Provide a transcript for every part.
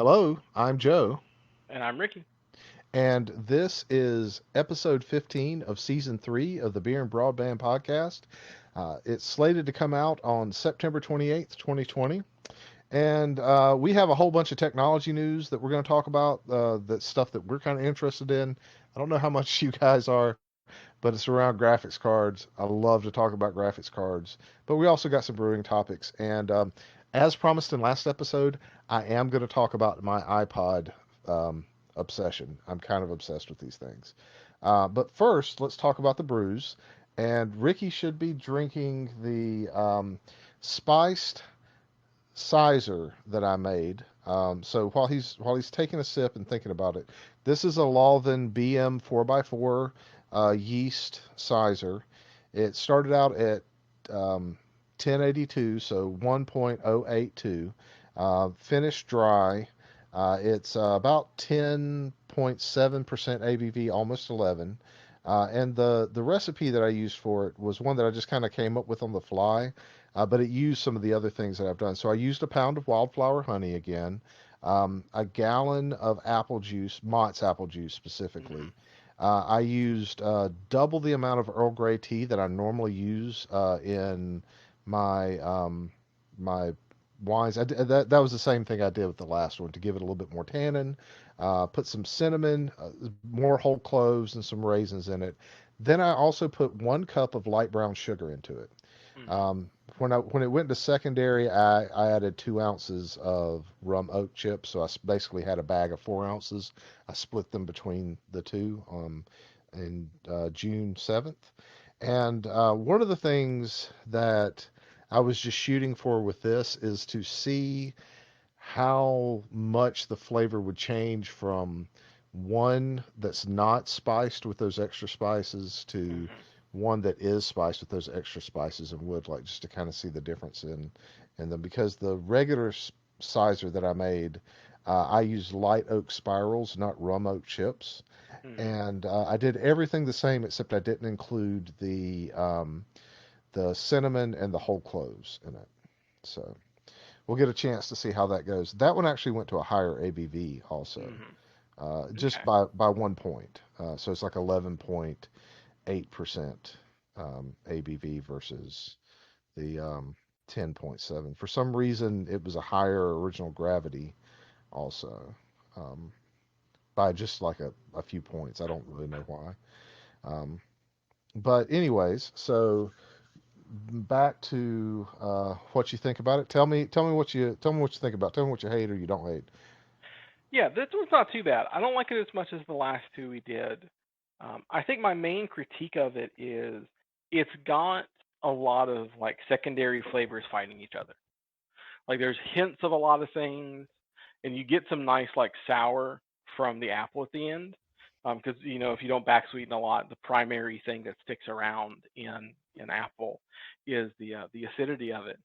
Hello, I'm Joe, And I'm Ricky. and this is episode 15 of season 3 of the Beer and Broadband podcast. It's slated to come out on September 28th, 2020. And we have a whole bunch of technology news that we're going to talk about, that stuff that we're kind of interested in. I don't know how much you guys are, but it's around graphics cards. I love to talk about graphics cards, but we also got some brewing topics. And as promised in last episode, I am going to talk about my iPod obsession. I'm kind of obsessed with these things. But first, let's talk about the brews. And Ricky should be drinking the spiced Cyser that I made. So while he's taking a sip and thinking about it, this is a Malvin BM 4x4 yeast Cyser. It started out at 1082, so 1.082. Finished dry. It's about 10.7% ABV, almost 11. And the recipe that I used for it was one that I just kind of came up with on the fly, but it used some of the other things that I've done. So I used a pound of wildflower honey again, a gallon of apple juice, Mott's apple juice hmm specifically. I used double the amount of Earl Grey tea that I normally use in my my wines. That was the same thing I did with the last one to give it a little bit more tannin. Put some cinnamon, more whole cloves, and some raisins in it. Then I also put 1 cup of light brown sugar into it. hmm Um, when it went to secondary, I added 2 ounces of rum oak chips. So basically had a bag of 4 ounces. I split them between the two in June 7th. And one of the things that I was just shooting for with this is to see how much the flavor would change from one that's not spiced with those extra spices to hmm one that is spiced with those extra spices and would like just to kind of see the difference in them because the regular sizer that I made, I used light oak spirals, not rum oak chips, hmm and I did everything the same except I didn't include the cinnamon and the whole cloves in it. So we'll get a chance to see how that goes. That one actually went to a higher ABV also, hmm just Okay. by 1 point. So it's like 11.8% ABV versus the 10.7. For some reason, it was a higher original gravity also, um, by just like a few points. I don't really know why. Um, but anyways, so back to what you think about it. Tell me what you think about. It. Tell me what you hate or you don't hate. Yeah, this one's not too bad. I don't like it as much as the last two we did. I think my main critique of it is it's got a lot of like secondary flavors fighting each other. Like there's hints of a lot of things, and you get some nice like sour from the apple at the end. Because if you don't back sweeten a lot, the primary thing that sticks around in apple is the acidity of it.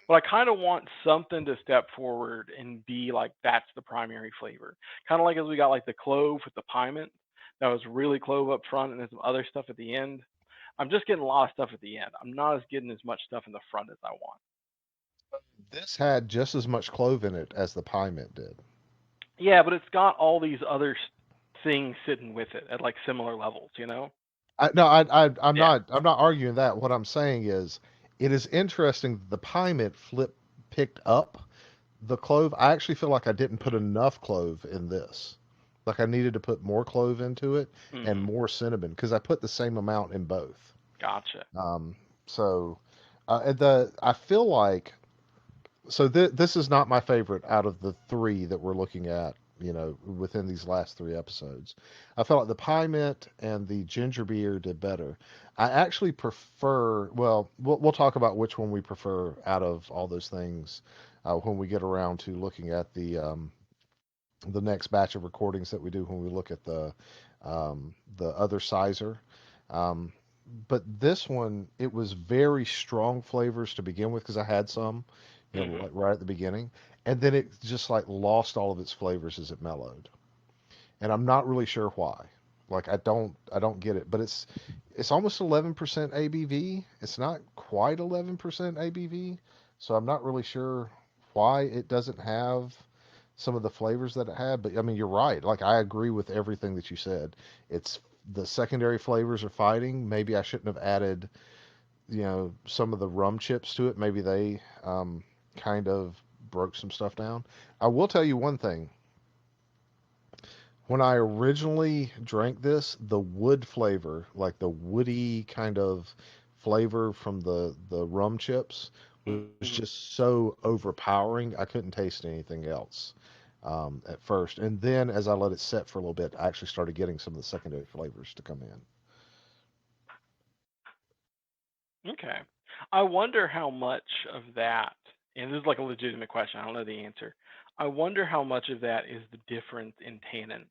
But I kind of want something to step forward and be like that's the primary flavor. Kind of like as we got like the clove with the piment that was really clove up front and then some other stuff at the end. I'm just getting a lot of stuff at the end. I'm not as getting as much stuff in the front as I want. This had just as much clove in it as the pie mint did. Yeah, but it's got all these other things sitting with it at like similar levels, you know? No, I'm Yeah. not arguing that. What I'm saying is, it is interesting that the pie mint picked up the clove. I actually feel like I didn't put enough clove in this. Like I needed to put more clove into it and hmm more cinnamon because I put the same amount in both. Gotcha. Um, so I feel like this is not my favorite out of the three that we're looking at, within these last three episodes. I felt like the pie mint and the ginger beer did better. I actually prefer, well, we'll talk about which one we prefer out of all those things when we get around to looking at the next batch of recordings that we do when we look at the other sizer. Um, but this one, it was very strong flavors to begin with because I had some, hmm like right at the beginning, and then it just like lost all of its flavors as it mellowed, and I'm not really sure why. Like I don't get it, but it's almost 11% ABV. It's not quite 11% ABV, so I'm not really sure why it doesn't have some of the flavors that it had. But I mean, you're right. Like I agree with everything that you said. It's the secondary flavors are fighting. Maybe I shouldn't have added, some of the rum chips to it. Maybe they kind of broke some stuff down. I will tell you one thing. When I originally drank this, the wood flavor, like the woody kind of flavor from the rum chips, was Mhm. just so overpowering. I couldn't taste anything else at first. And then as I let it set for a little bit, I actually started getting some of the secondary flavors to come in. Okay. I wonder how much of that, and this is like a legitimate question, I don't know the answer. I wonder how much of that is the difference in tannin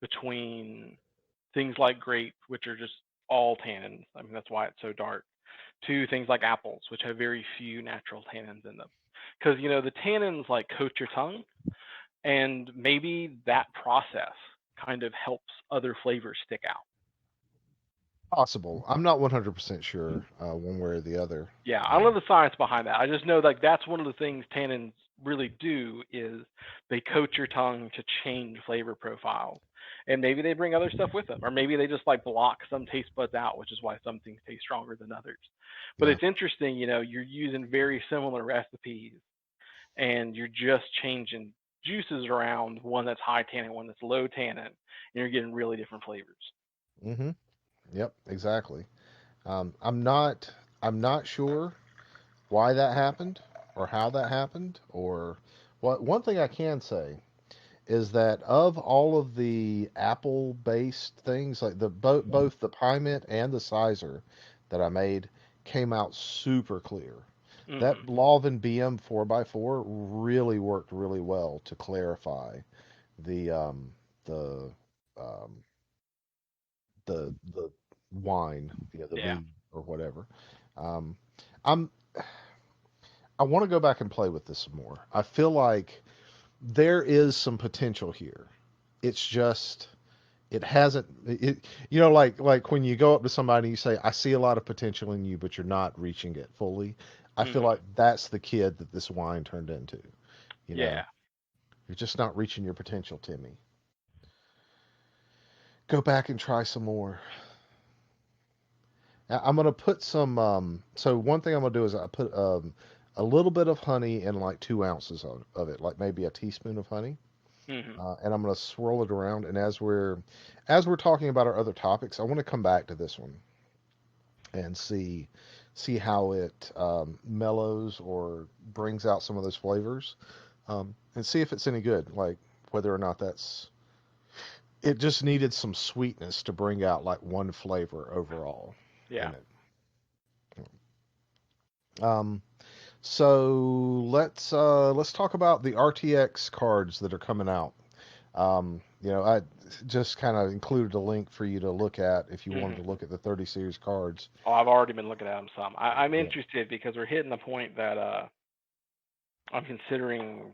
between things like grape, which are just all tannins. I mean, that's why it's so dark, to things like apples, which have very few natural tannins in them. Because, the tannins like coat your tongue, and maybe that process kind of helps other flavors stick out. Possible. I'm not 100% sure one way or the other. Yeah, I don't know the science behind that. I just know like that's one of the things tannins really do is they coat your tongue to change flavor profiles. And maybe they bring other stuff with them, or maybe they just like block some taste buds out, which is why some things taste stronger than others. But Yeah. it's interesting, you're using very similar recipes and you're just changing juices around, one that's high tannin, one that's low tannin, and you're getting really different flavors. Mm-hmm. Yep. Exactly. I'm not. I'm not sure why that happened or how that happened or what. One thing I can say is that of all of the Apple based things, like both the Pie Mint and the Cyser that I made came out super clear. That Hmm. Blavin BM 4x4 really worked really well to clarify the the um, the wine, the Yeah. mead or whatever. Um, I'm I want to go back and play with this some more. I feel like there is some potential here. It's just it hasn't like when you go up to somebody and you say I see a lot of potential in you but you're not reaching it fully. I feel Hmm. like that's the kid that this wine turned into. You know, Yeah. you're just not reaching your potential, Timmy. Go back and try some more. I'm gonna put some. So one thing I'm gonna do is I put a little bit of honey in like 2 ounces of it, like maybe a teaspoon of honey, Hmm. and I'm gonna swirl it around. And as we're talking about our other topics, I want to come back to this one and see how it mellows or brings out some of those flavors, and see if it's any good. Like whether or not that's it just needed some sweetness to bring out like one flavor overall Yeah. in it. Um, So let's talk about the RTX cards that are coming out. I just kind of included a link for you to look at if you wanted Hmm. to look at the 30 series cards. Oh, I've already been looking at them some. I'm Yeah. interested because we're hitting the point that I'm considering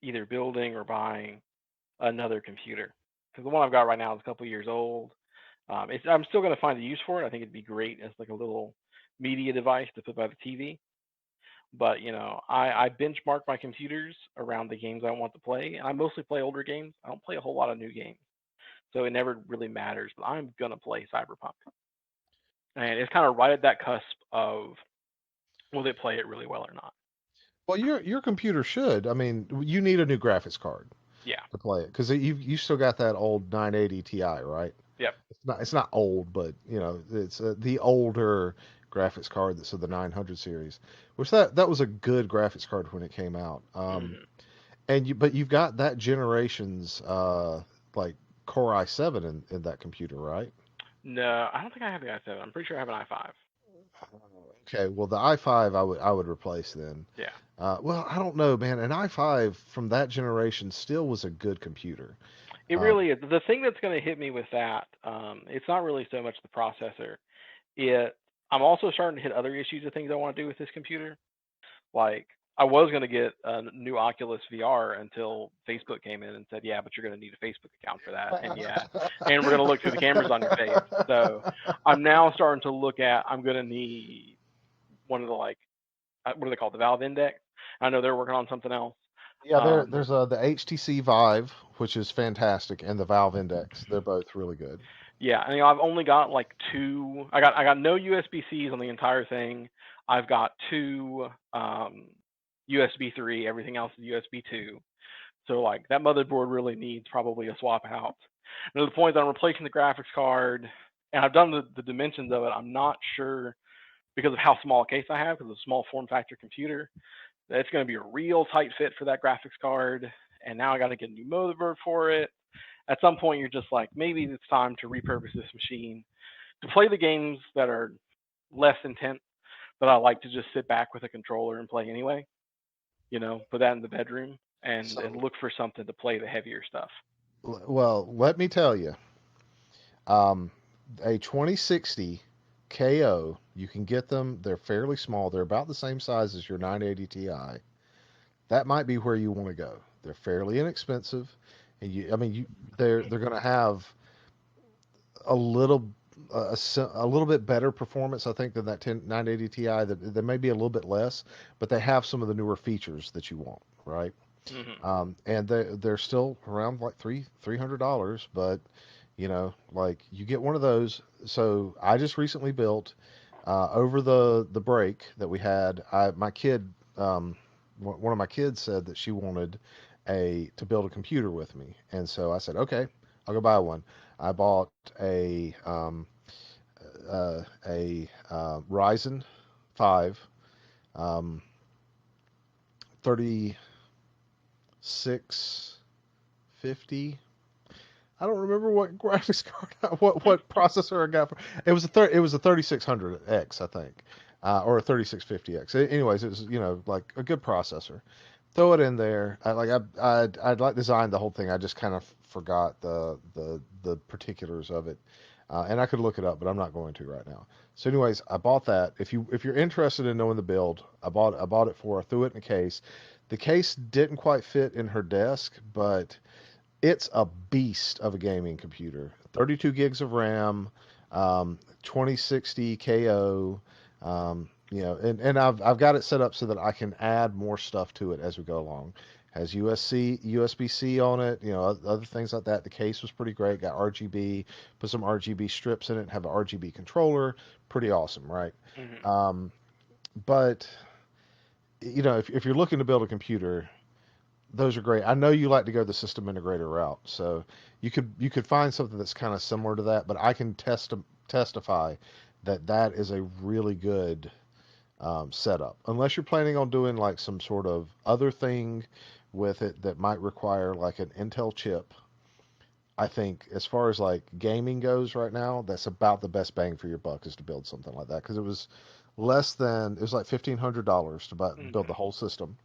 either building or buying another computer. Because the one I've got right now is a couple years old. I'm still going to find a use for it. I think it'd be great as like a little media device to put by the TV. But I benchmark my computers around the games I want to play. I mostly play older games. I don't play a whole lot of new games, so it never really matters. But I'm gonna play Cyberpunk, and it's kind of right at that cusp of will they play it really well or not? Well, your computer should. I mean, you need a new graphics card Yeah. to play it because you still got that old 980 Ti, right? Yep. It's not old, but it's the older graphics card that's of the 900 series, which that was a good graphics card when it came out. Hmm. But you've got that generation's like Core i7 in that computer, right? No, I don't think I have the i7. I'm pretty sure I have an i5. Okay, well the i5 I would replace then. Yeah. Well, I don't know, man. An i5 from that generation still was a good computer. It Um, really is. The thing that's going to hit me with that, it's not really so much the processor. It. I'm also starting to hit other issues of things I want to do with this computer. Like I was going to get a new Oculus VR until Facebook came in and said, "Yeah, but you're going to need a Facebook account for that." And yeah, and we're going to look through the cameras on your face. So I'm now starting to look at. I'm going to need one of the like what do they call it, the Valve Index? I know they're working on something else. Yeah, there's the HTC Vive, which is fantastic, and the Valve Index. They're both really good. Yeah, and I've only got like two. I got no USB Cs on the entire thing. I've got two USB 3. Everything else is USB 2. So like that motherboard really needs probably a swap out. And to the point that I'm replacing the graphics card, and I've done the dimensions of it. I'm not sure because of how small a case I have, because it's a small form factor computer, that it's going to be a real tight fit for that graphics card. And now I got to get a new motherboard for it. At some point, you're just like, maybe it's time to repurpose this machine to play the games that are less intense, that I like to just sit back with a controller and play anyway. Put that in the bedroom and So, look for something to play the heavier stuff. well, let me tell you, um, a 2060 KO, you can get them. They're fairly small. They're about the same size as your 980 Ti. That might be where you want to go. They're fairly inexpensive, and I mean, they're going to have a little a little bit better performance, I think, than that 980 Ti. That they may be a little bit less, but they have some of the newer features that you want, right? Hmm. And they're still around like $300, but like you get one of those. So I just recently built over the break that we had. My kid, one of my kids said that she wanted a to build a computer with me, and so I said, okay, I'll go buy one. I bought a Ryzen 5 um, 3650. I don't remember what graphics card, what processor I got. It was a 3600X, I think, or a 3650X. Anyways, it was like a good processor. Throw it in there. I'd like designed the whole thing. I just kind of forgot the particulars of it, and I could look it up, but I'm not going to right now. So, anyways, I bought that. If you're interested in knowing the build, I bought it for her. Threw it in a case. The case didn't quite fit in her desk, but it's a beast of a gaming computer. 32 gigs of RAM, 2060 KO. And I've got it set up so that I can add more stuff to it as we go along. Has USB-C on it, other things like that. The case was pretty great. Got RGB, put some RGB strips in it, have an RGB controller. Pretty awesome, right? Hmm. Um, but if you're looking to build a computer, those are great. I know you like to go the system integrator route, so you could find something that's kind of similar to that. But I can testify that that is a really good setup. Unless you're planning on doing like some sort of other thing with it that might require like an Intel chip. I think as far as like gaming goes right now, that's about the best bang for your buck is to build something like that because it was like $1,500 to build the Hmm. whole system,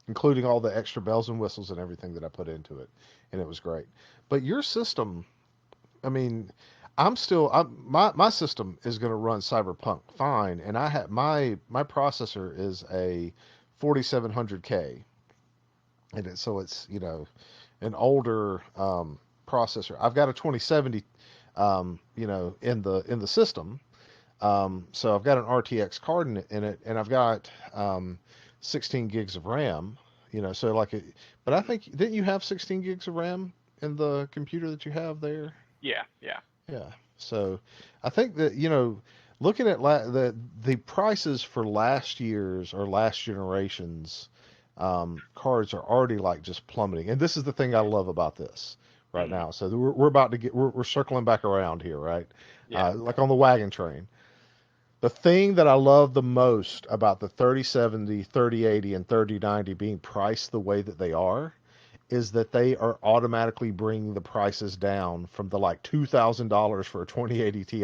including all the extra bells and whistles and everything that I put into it, and it was great. But your system, I mean, my system is going to run Cyberpunk fine, and I have my processor is a 4700K, and so it's an older processor. I've got a 2070, in the system, so I've got an RTX card in it, and I've got 16 gigs of RAM. So but I think didn't you have 16 gigs of RAM in the computer that you have there? Yeah, yeah. Yeah. So I think that looking at the prices for last year's or last generation's cards are already like just plummeting, and this is the thing I love about this right Hmm. now. So we're about to we're circling back around here, right? Yeah. Like on the wagon train. The thing that I love the most about the 3070, 3080, and 3090 being priced the way that they are is that they are automatically bringing the prices down from the like $2,000 for a 2080 Ti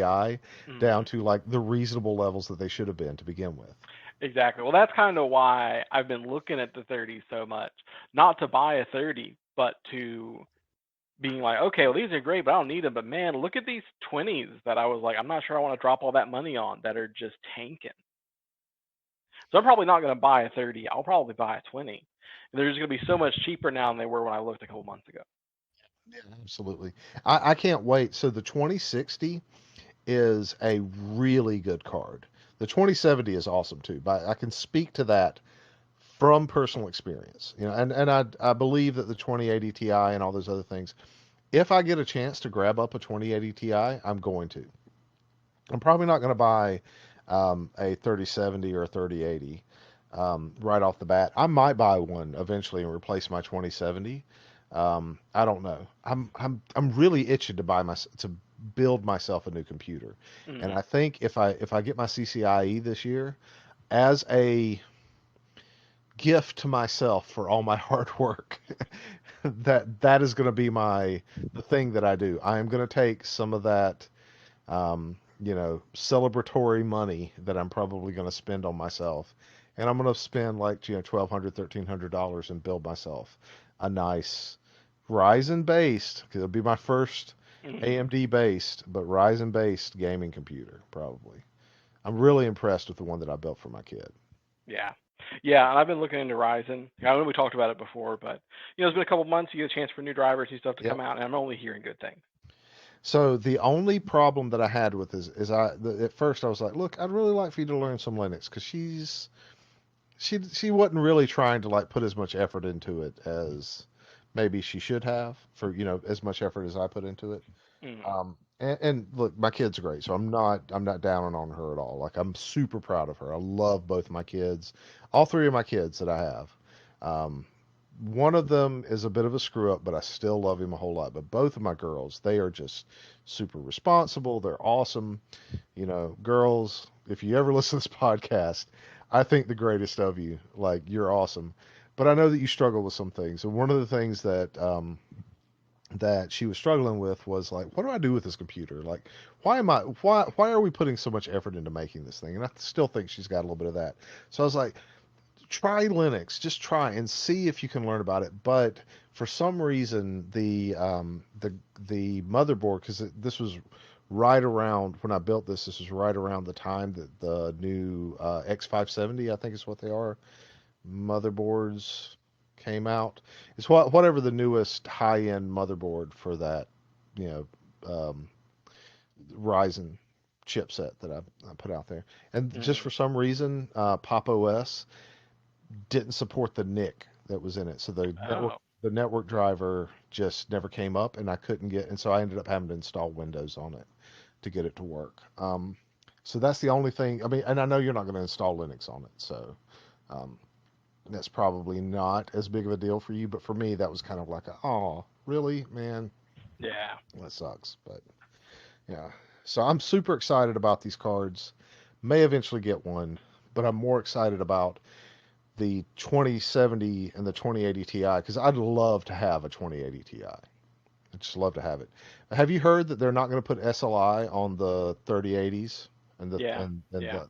down Hmm. to like the reasonable levels that they should have been to begin with. Exactly. Well, that's kind of why I've been looking at the 30 so much. Not to buy a 30, but to being like, okay, well, these are great, but I don't need them. But man, look at these 20s that I was like, I'm not sure I want to drop all that money on that are just tanking. So I'm probably not going to buy a 30. I'll probably buy a 20. They're just going to be so much cheaper now than they were when I looked a couple months ago. Yeah, absolutely. I can't wait. So the 2060 is a really good card. The 2070 is awesome too, but I can speak to that from personal experience, and I believe that the 2080 Ti and all those other things, if I get a chance to grab up a 2080 Ti, I'm going to. I'm probably not going to buy a 3070 or a 3080 right off the bat. I might buy one eventually and replace my 2070. I don't know. I'm really itching to to build myself a new computer, and Mm-hmm. I think if I get my CCIE this year as a gift to myself for all my hard work, that is going to be the thing that I do. I am going to take some of that celebratory money that I'm probably going to spend on myself. And I'm going to spend like, $1,200, $1,300 and build myself a nice Ryzen based, because it'll be my first Mm-hmm. AMD based, but Ryzen based gaming computer, probably. I'm really impressed with the one that I built for my kid. Yeah. Yeah, and I've been looking into Ryzen. I know we talked about it before, but it's been a couple months. You get a chance for new drivers, new stuff to Yep. come out, and I'm only hearing good things. So the only problem that I had with is at first I was like, look, I'd really like for you to learn some Linux because she wasn't really trying to like put as much effort into it as maybe she should have for as much effort as I put into it. Mm-hmm. And look, my kid's great, so I'm not down on her at all. Like I'm super proud of her. I love both my kids, all three of my kids that I have. Um, One of them is a bit of a screw up, but I still love him a whole lot. But both of my girls, they are just super responsible. They're awesome. Girls, if you ever listen to this podcast, I think the greatest of you. Like, you're awesome. But I know that you struggle with some things. And one of the things that she was struggling with was like, what do I do with this computer? Like, why are we putting so much effort into making this thing? And I still think she's got a little bit of that. So I was like, try Linux, just try and see if you can learn about it. But for some reason, the motherboard, because this was right around when I built this. This was right around the time that the new X570, I think is what they are, motherboards came out. It's whatever the newest high-end motherboard for that, you know, um, Ryzen chipset that I put out there. And just Mm-hmm. for some reason, Pop OS didn't support the NIC that was in it. So Oh. the network driver just never came up, and I couldn't get, and so I ended up having to install Windows on it to get it to work. So that's the only thing. I mean, and I know you're not going to install Linux on it, so um, that's probably not as big of a deal for you. But for me, that was kind of like, oh, really, man, Yeah. that sucks. But yeah, so I'm super excited about these cards. May eventually get one, but I'm more excited about the 2070 and the 2080 Ti because I'd love to have a 2080 Ti. I'd just love to have it. Have you heard that they're not going to put SLI on the 3080s and the Yeah. and Yeah. the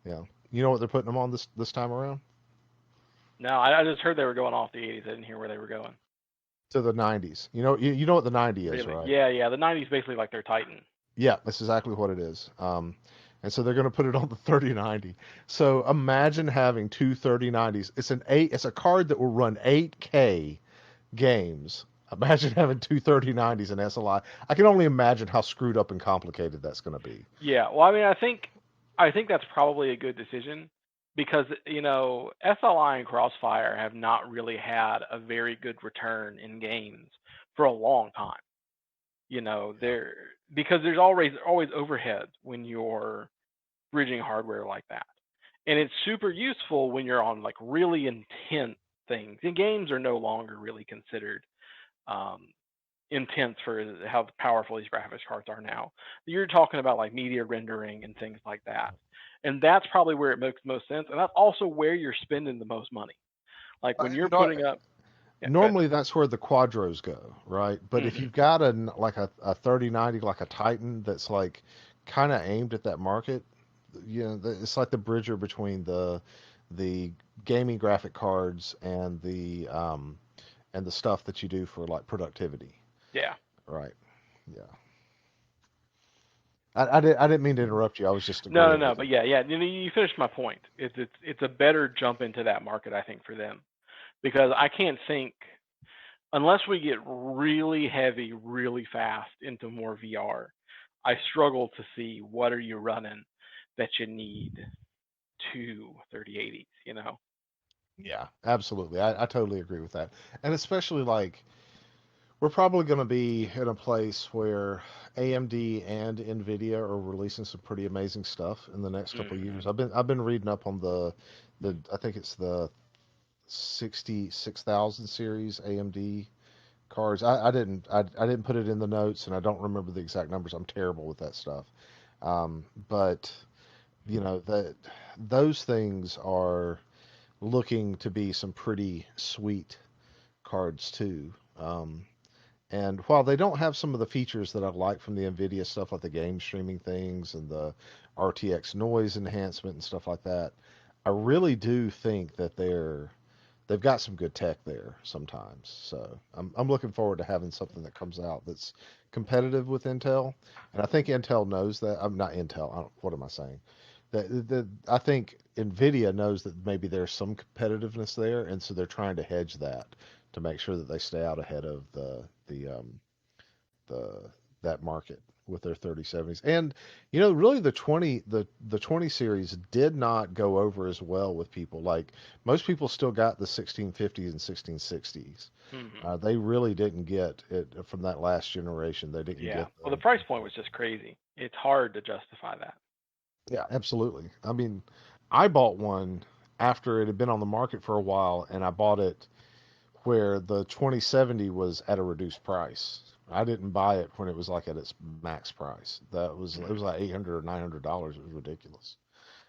yeah. You know what they're putting them on this time around? No, I just heard they were going off the 80s. I didn't hear where they were going. To the 90s. You know what the 90 is, Really? right? Yeah, yeah. The 90s basically like their Titan. Yeah, that's exactly what it is. And so they're going to put it on the 3090. So imagine having two 3090s. It's a card that will run 8K games. Imagine having two 3090s and SLI. I can only imagine how screwed up and complicated that's going to be. Yeah. Well, I mean, I think that's probably a good decision because SLI and Crossfire have not really had a very good return in games for a long time. There because there's always overhead when you're bridging hardware like that. And it's super useful when you're on like really intense things. And games are no longer really considered um, intense for how powerful these graphics cards are now. You're talking about like media rendering and things like that. And that's probably where it makes most sense. And that's also where you're spending the most money. Like when you're No, putting up, yeah, go ahead. normally that's where the quadros go, right? But if Hmm. you've got a 3090 like a Titan that's like kind of aimed at that market, it's like the bridger between the gaming graphic cards and the stuff that you do for like productivity, Yeah. right? Yeah. I didn't mean to interrupt you. I was just No, no, agreeing no. with But you. yeah, yeah. You finished my point. It's a better jump into that market, I think, for them because I can't think unless we get really heavy, really fast into more VR. I struggle to see what are you running that you need two 3080s. Yeah, absolutely. I totally agree with that. And especially like we're probably going to be in a place where AMD and Nvidia are releasing some pretty amazing stuff in the next couple of Hmm. years. I've been reading up on the I think it's the 66,000 series AMD cards. I didn't put it in the notes and I don't remember the exact numbers. I'm terrible with that stuff. But that those things are looking to be some pretty sweet cards too. And while they don't have some of the features that I like from the NVIDIA stuff, like the game streaming things and the RTX noise enhancement and stuff like that, I really do think that they've got some good tech there sometimes. So I'm looking forward to having something that comes out that's competitive with Intel. And I think Intel knows that. I'm not Intel. What am I saying? I think NVIDIA knows that maybe there's some competitiveness there, and so they're trying to hedge that to make sure that they stay out ahead of the that market with their 3070s. And really the 20 series did not go over as well with people. Like most people still got the 1650s and 1660s. Hmm. They really didn't get it from that last generation. They didn't Yeah. get Well, the the price point was just crazy. It's hard to justify that. Yeah, absolutely. I mean, I bought one after it had been on the market for a while, and I bought it where the 2070 was at a reduced price. I didn't buy it when it was like at its max price. It was Hmm. like $800 or $900. It was ridiculous.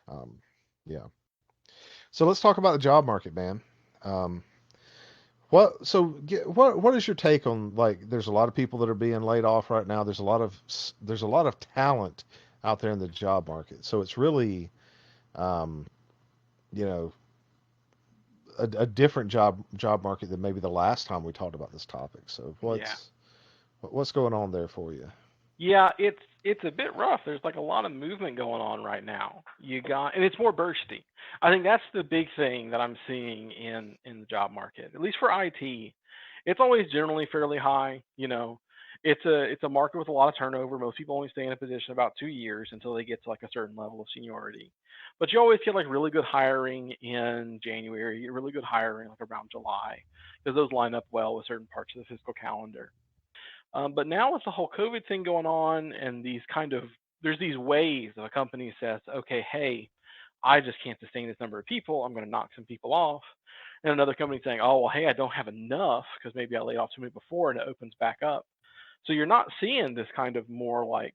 Um, yeah. So let's talk about the job market, man. Um, what is your take on like? There's a lot of people that are being laid off right now. There's a lot of talent out there in the job market. So it's really um, you know a different job market than maybe the last time we talked about this topic. So Yeah. what's going on there for you? Yeah, it's a bit rough. There's like a lot of movement going on right now. And it's more bursty. I think that's the big thing that I'm seeing in the job market. At least for IT, it's always generally fairly high. It's a market with a lot of turnover. Most people only stay in a position about 2 years until they get to like a certain level of seniority. But you always get like really good hiring in January. You get really good hiring like around July because those line up well with certain parts of the fiscal calendar. But now with the whole COVID thing going on and there's these waves of a company says, okay, hey, I just can't sustain this number of people. I'm going to knock some people off. And another company saying, oh, well, hey, I don't have enough because maybe I laid off too many before and it opens back up. So you're not seeing this kind of more like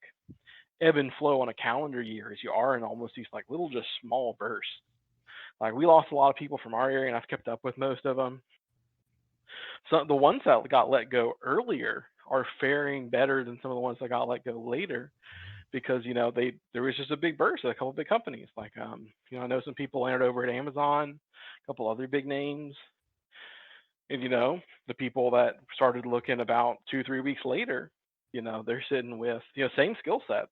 ebb and flow on a calendar year as you are in almost these like little just small bursts. Like we lost a lot of people from our area and I've kept up with most of them. So the ones that got let go earlier are faring better than some of the ones that got let go later because there was just a big burst of a couple of big companies like I know some people entered over at Amazon, a couple other big names, and the people that started looking about 2 3 weeks later, they're sitting with same skill sets,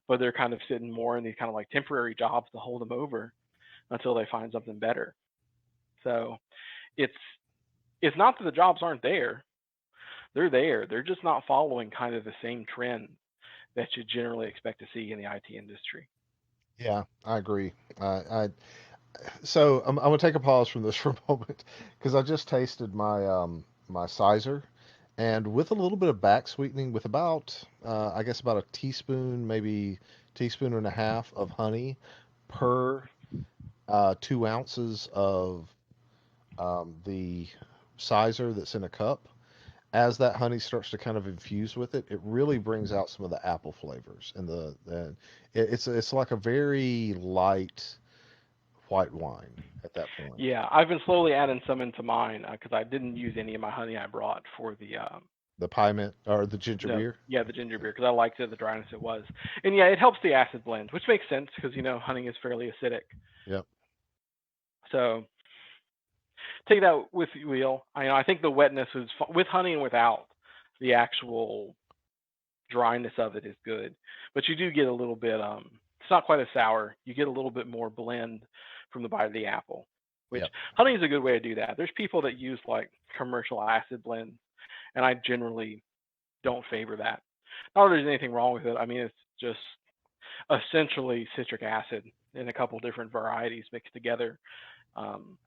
but they're kind of sitting more in these kind of like temporary jobs to hold them over until they find something better. So it's it's not that the jobs aren't there. They're there. They're just not following kind of the same trends that you generally expect to see in the IT industry. Yeah, I agree. I'm gonna take a pause from this for a moment because I just tasted my Cyser, and with a little bit of back sweetening, with about I guess about a teaspoon, maybe teaspoon and a half of honey per 2 ounces of the Cyser that's in a cup. As that honey starts to kind of infuse with it, it really brings out some of the apple flavors and it's like a very light white wine at that point. Yeah, I've been slowly adding some into mine because I didn't use any of my honey I brought for the The pie mint or the ginger no, beer. yeah, the ginger beer because I liked the dryness it was, and yeah, it helps the acid blend, which makes sense because honey is fairly acidic. Yep. So take that with you, wheel. I think the wetness is with honey and without the actual dryness of it is good, but you do get a little bit. It's not quite as sour. You get a little bit more blend from the bite of the apple, which Yep. honey is a good way to do that. There's people that use like commercial acid blends, and I generally don't favor that. Not that there's anything wrong with it. I mean, it's just essentially citric acid in a couple different varieties mixed together. Um,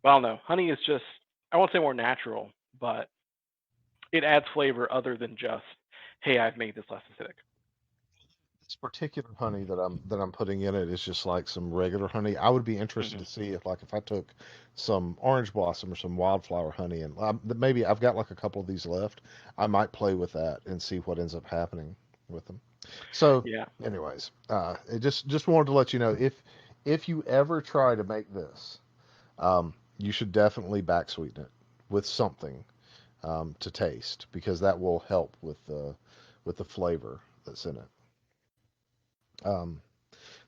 Well, no, honey is just, I won't say more natural, but it adds flavor other than just, hey, I've made this less acidic. This particular honey that I'm putting in it is just like some regular honey. I would be interested Hmm. to see if I took some orange blossom or some wildflower honey and maybe I've got like a couple of these left. I might play with that and see what ends up happening with them. So, Yeah. anyways, it just wanted to let you know if you ever try to make this, you should definitely back sweeten it with something to taste because that will help with the flavor that's in it. Um,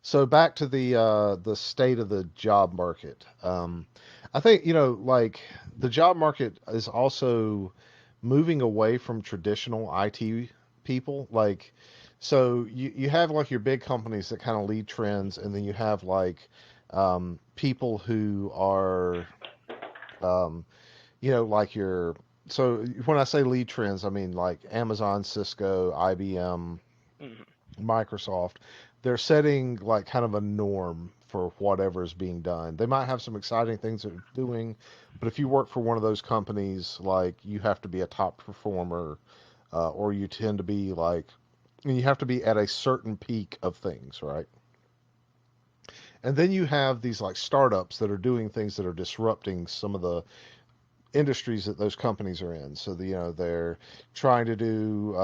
So back to the state of the job market. I think, like the job market is also moving away from traditional IT people. Like, so you have like your big companies that kind of lead trends, and then you have like people who are, um, like your. So when I say lead trends, I mean like Amazon, Cisco, IBM, Hmm. Microsoft, they're setting like kind of a norm for whatever is being done. They might have some exciting things they're doing, but if you work for one of those companies, like you have to be a top performer, or you tend to be like, you have to be at a certain peak of things, right? And then you have these like startups that are doing things that are disrupting some of the industries that those companies are in. So they're trying to do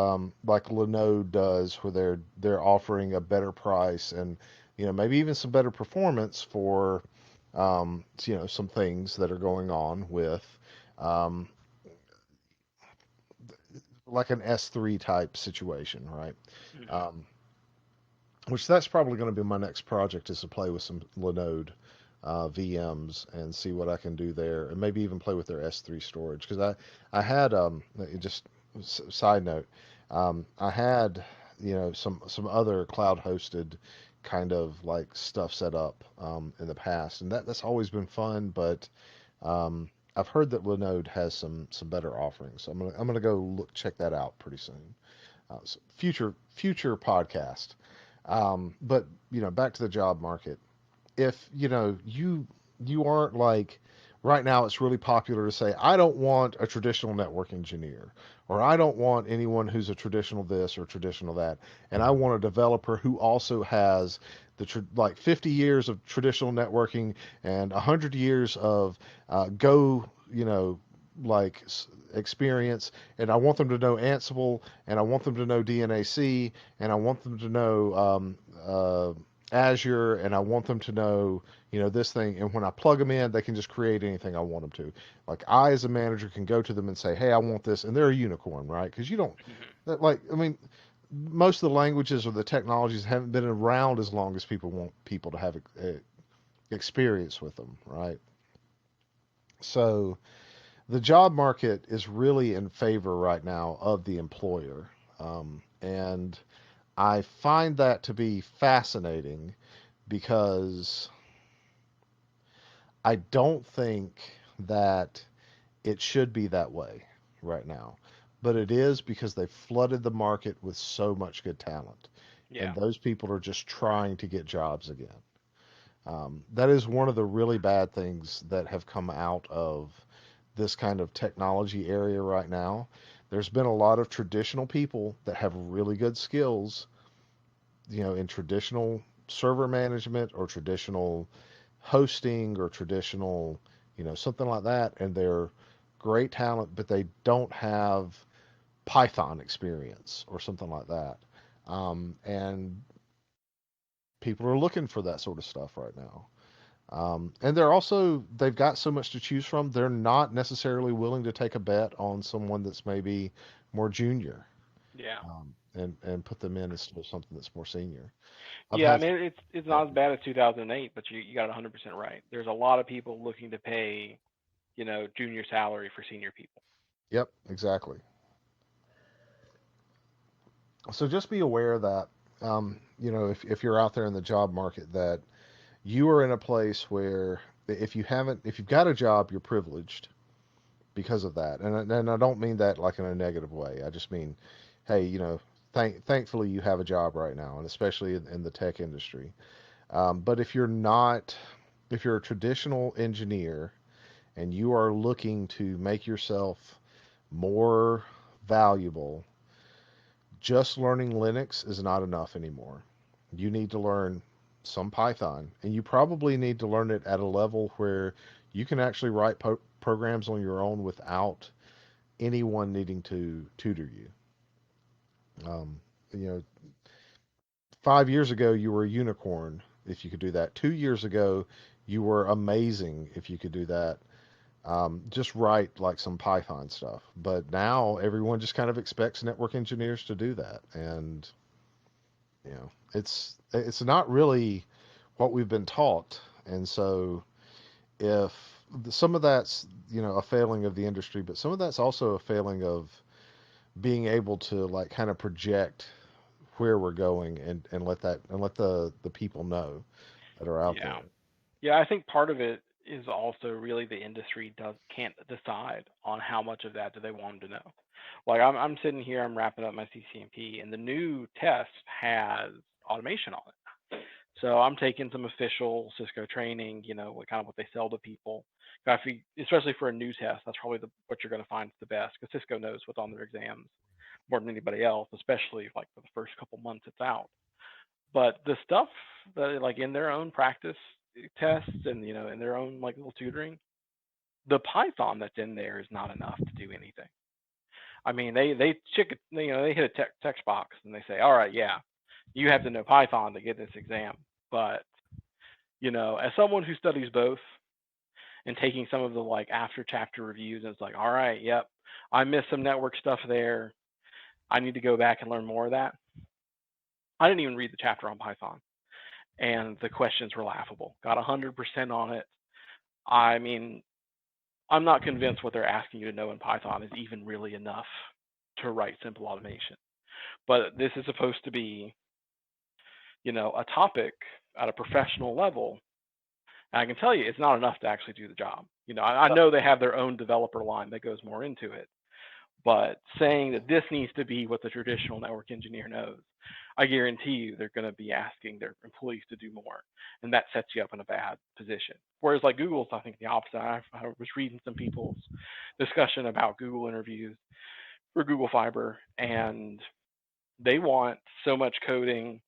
like Linode does, where they're offering a better price and maybe even some better performance for some things that are going on with um, like an S3 type situation, right? Hmm. Um, which that's probably going to be my next project is to play with some Linode VMs and see what I can do there, and maybe even play with their S3 storage. Because I had just side note, I had some other cloud hosted kind of like stuff set up in the past, and that's always been fun. But I've heard that Linode has some better offerings, so I'm gonna go check that out pretty soon. So future podcast. But back to the job market. If you aren't like right now, it's really popular to say I don't want a traditional network engineer, or I don't want anyone who's a traditional this or traditional that, and I want a developer who also has like 50 years of traditional networking and 100 years of Go, like experience, and I want them to know Ansible, and I want them to know DNAC, and I want them to know Azure, and I want them to know, this thing. And when I plug them in, they can just create anything I want them to. Like I, as a manager, can go to them and say, "Hey, I want this," and they're a unicorn, right? Because you don't, Hmm. like, I mean, most of the languages or the technologies haven't been around as long as people want people to have experience with them, right? So the job market is really in favor right now of the employer. And I find that to be fascinating because I don't think that it should be that way right now. But it is because they flooded the market with so much good talent. And Yeah. those people are just trying to get jobs again. That is one of the really bad things that have come out of this kind of technology area right now. There's been a lot of traditional people that have really good skills, in traditional server management or traditional hosting or traditional, something like that, and they're great talent, but they don't have Python experience or something like that. And people are looking for that sort of stuff right now. And they've got so much to choose from, they're not necessarily willing to take a bet on someone that's maybe more junior, Yeah. and put them in instead of something that's more senior. I've Yeah, I had, mean it's not as bad as 2008, but you got it 100% right. There's a lot of people looking to pay, junior salary for senior people. yep, exactly. So just be aware that, if you're out there in the job market, that you are in a place where if you've got a job, you're privileged because of that. And I don't mean that like in a negative way. I just mean, hey, thankfully you have a job right now, and especially in the tech industry. But if you're not, if you're a traditional engineer and you are looking to make yourself more valuable, just learning Linux is not enough anymore. You need to learn some Python, and you probably need to learn it at a level where you can actually write programs on your own without anyone needing to tutor you. Um, you know, 5 years ago you were a unicorn if you could do that. 2 years ago you were amazing if you could do that. Just write like some Python stuff. But now everyone just kind of expects network engineers to do that, and it's not really what we've been taught. And so if some of that's a failing of the industry, but some of that's also a failing of being able to like kind of project where we're going and let the people know that are out Yeah. there. Yeah, I think part of it is also really the industry can't decide on how much of that do they want them to know. Like I'm sitting here, I'm wrapping up my CCNP, and the new test has automation on it. So I'm taking some official Cisco training, what kind of what they sell to people. Especially for a new test, that's probably what you're going to find is the best because Cisco knows what's on their exams more than anybody else, especially like for the first couple months it's out. But the stuff that like in their own practice tests and in their own like little tutoring, the Python that's in there is not enough to do anything. I mean, they check they hit a text box and they say, all right, yeah, you have to know Python to get this exam. But as someone who studies both and taking some of the like after chapter reviews, and it's like, all right, yep, I missed some network stuff there. I need to go back and learn more of that. I didn't even read the chapter on Python, and the questions were laughable. Got 100% on it. I mean, I'm not convinced what they're asking you to know in Python is even really enough to write simple automation. But this is supposed to be, a topic at a professional level. And I can tell you, it's not enough to actually do the job. I know they have their own developer line that goes more into it, but saying that this needs to be what the traditional network engineer knows, I guarantee you they're going to be asking their employees to do more, and that sets you up in a bad position. Whereas like Google's, I think the opposite. I was reading some people's discussion about Google interviews for Google Fiber, and they want so much coding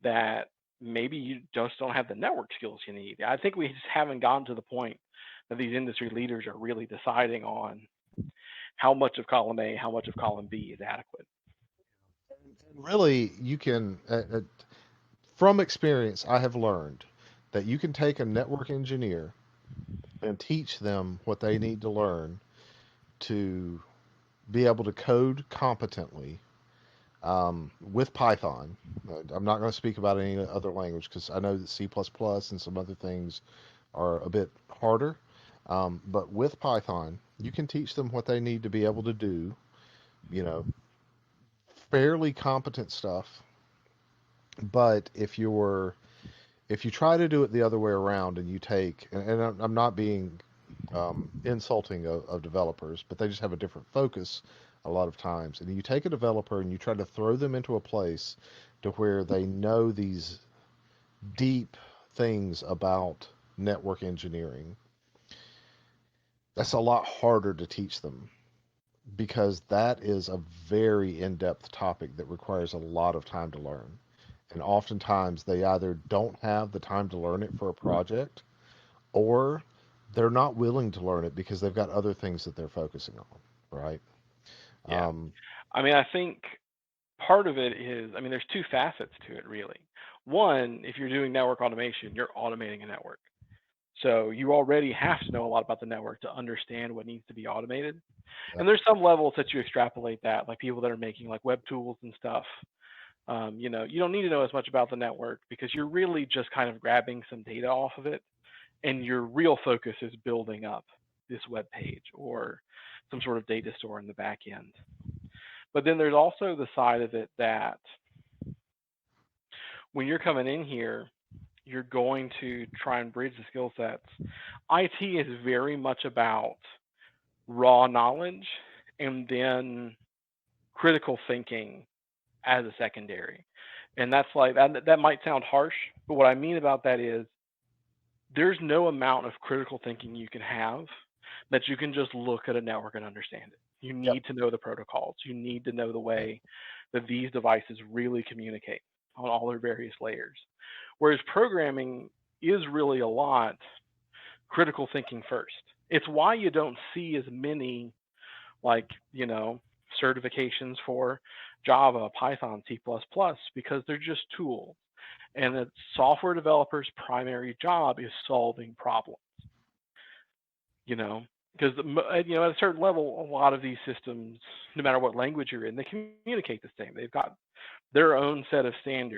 that maybe you just don't have the network skills you need. I think we just haven't gotten to the point that these industry leaders are really deciding on how much of column A, how much of column B is adequate. And really, you can, from experience, I have learned that you can take a network engineer and teach them what they need to learn to be able to code competently with Python. I'm not going to speak about any other language because I know that C++ and some other things are a bit harder. But with Python, you can teach them what they need to be able to do, you know, fairly competent stuff. But if you try to do it the other way around and you take, and I'm not being insulting of developers, but they just have a different focus a lot of times. And you take a developer and you try to throw them into a place to where they know these deep things about network engineering. That's a lot harder to teach them because that is a very in-depth topic that requires a lot of time to learn. And oftentimes they either don't have the time to learn it for a project or they're not willing to learn it because they've got other things that they're focusing on, right? Yeah. Um, I mean, I think part of it is, I mean, there's two facets to it, really. One, if you're doing network automation, you're automating a network. So you already have to know a lot about the network to understand what needs to be automated. yeah, And there's some levels that you extrapolate that, like people that are making like web tools and stuff. You don't need to know as much about the network because you're really just kind of grabbing some data off of it, and your real focus is building up this web page or some sort of data store in the back end. But then there's also the side of it that when you're coming in here, you're going to try and bridge the skill sets. IT is very much about raw knowledge and then critical thinking as a secondary. And that's like that might sound harsh, but what I mean about that is there's no amount of critical thinking you can have that you can just look at a network and understand it. You Yep. need to know the protocols. You need to know the Yep. way that these devices really communicate on all their various layers. Whereas programming is really a lot critical thinking first. It's why you don't see as many, like, certifications for Java, Python, C++, because they're just tools. And the software developer's primary job is solving problems, you know, because at a certain level, a lot of these systems, no matter what language you're in, they communicate the same. They've got their own set of standards.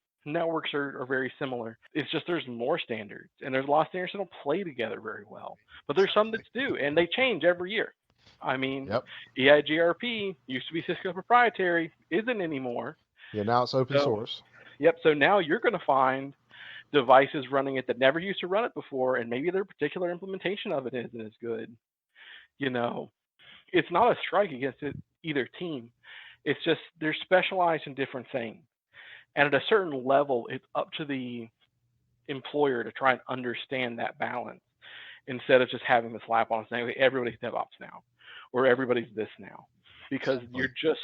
Networks are very similar. It's just there's more standards, and there's a lot of standards that don't play together very well. But there's some that Exactly. do, and they change every year. I mean, Yep. EIGRP used to be Cisco proprietary, isn't anymore. Yeah. Now it's open So, source. yep. So now you're going to find devices running it that never used to run it before, and maybe their particular implementation of it isn't as good. You know, it's not a strike against either team. It's just they're specialized in different things. And at a certain level, it's up to the employer to try and understand that balance instead of just having the slap on and saying, okay, everybody's DevOps now or everybody's this now. Because Exactly. you're just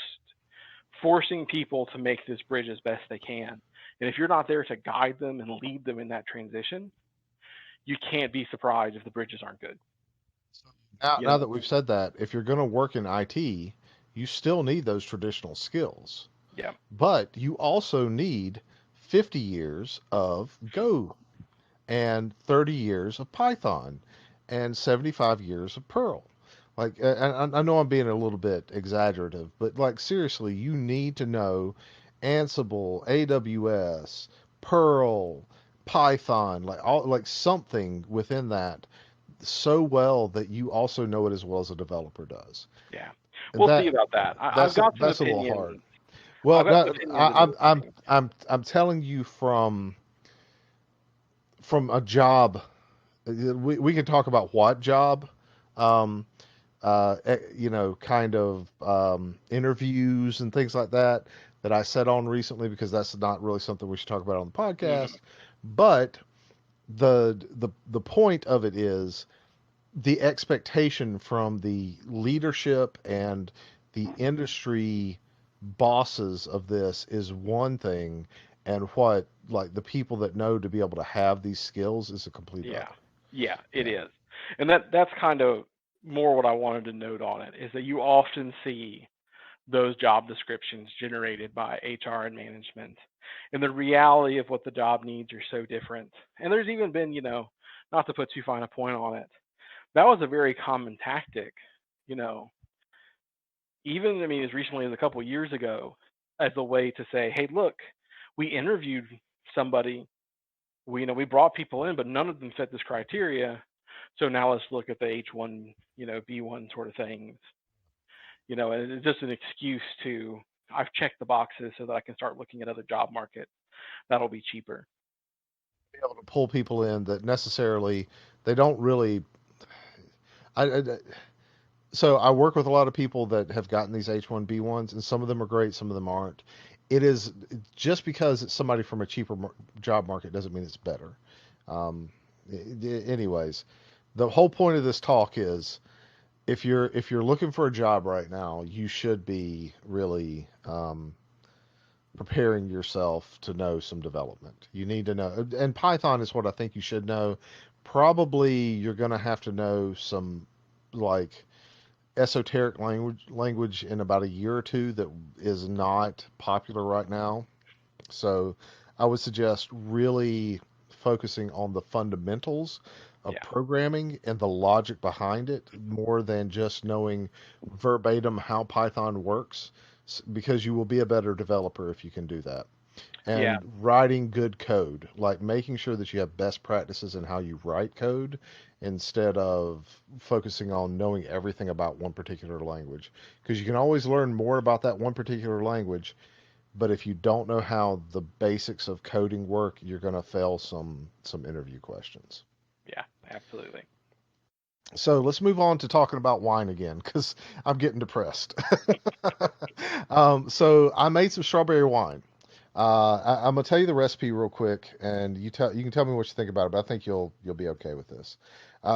forcing people to make this bridge as best they can. And if you're not there to guide them and lead them in that transition, you can't be surprised if the bridges aren't good. Now, You now know? that we've said that, if you're going to work in IT, you still need those traditional skills, Yeah. but you also need 50 years of Go and 30 years of Python and 75 years of Perl. Like, and I know I'm being a little bit exaggerative, but like seriously, you need to know Ansible, AWS, Perl, Python, like all like something within that so well that you also know it as well as a developer does. Yeah. And We'll see about that. I've got some that's a little hard. opinions. Well, I've got some that, opinions in those things. I'm telling you from a job. We can talk about what job, um, kind of interviews and things like that that I said on recently because that's not really something we should talk about on the Mm-hmm. podcast. But the point of it is the expectation from the leadership and the industry bosses of this is one thing, and what like the people that know to be able to have these skills is a complete Yeah. other. Yeah, it Yeah. is. And that's kind of more what I wanted to note on it is that you often see those job descriptions generated by HR and management. And the reality of what the job needs are so different. And there's even been, not to put too fine a point on it, that was a very common tactic, you know, even I mean as recently as a couple of years ago, as a way to say, hey, look, we interviewed somebody, we brought people in, but none of them fit this criteria. So now let's look at the H1, B1 sort of things, and it's just an excuse to I've checked the boxes so that I can start looking at other job markets that'll be cheaper. Be able to pull people in that necessarily they don't really. I so I work with a lot of people that have gotten these H1B1s, and some of them are great, some of them aren't. It is just because it's somebody from a cheaper job market doesn't mean it's better. Um, anyways, the whole point of this talk is if you're looking for a job right now, you should be really preparing yourself to know some development. You need to know, and Python is what I think you should know. Probably you're going to have to know some like esoteric language in about a year or two that is not popular right now. So I would suggest really focusing on the fundamentals of Yeah, programming and the logic behind it more than just knowing verbatim how Python works, because you will be a better developer if you can do that. yeah, And writing good code, like making sure that you have best practices in how you write code instead of focusing on knowing everything about one particular language. Because you can always learn more about that one particular language, but if you don't know how the basics of coding work, you're going to fail some interview questions. yeah, absolutely. So let's move on to talking about wine again, because I'm getting depressed. So I made some strawberry wine. I'm gonna tell you the recipe real quick, and you can tell me what you think about it. But I think you'll be okay with this.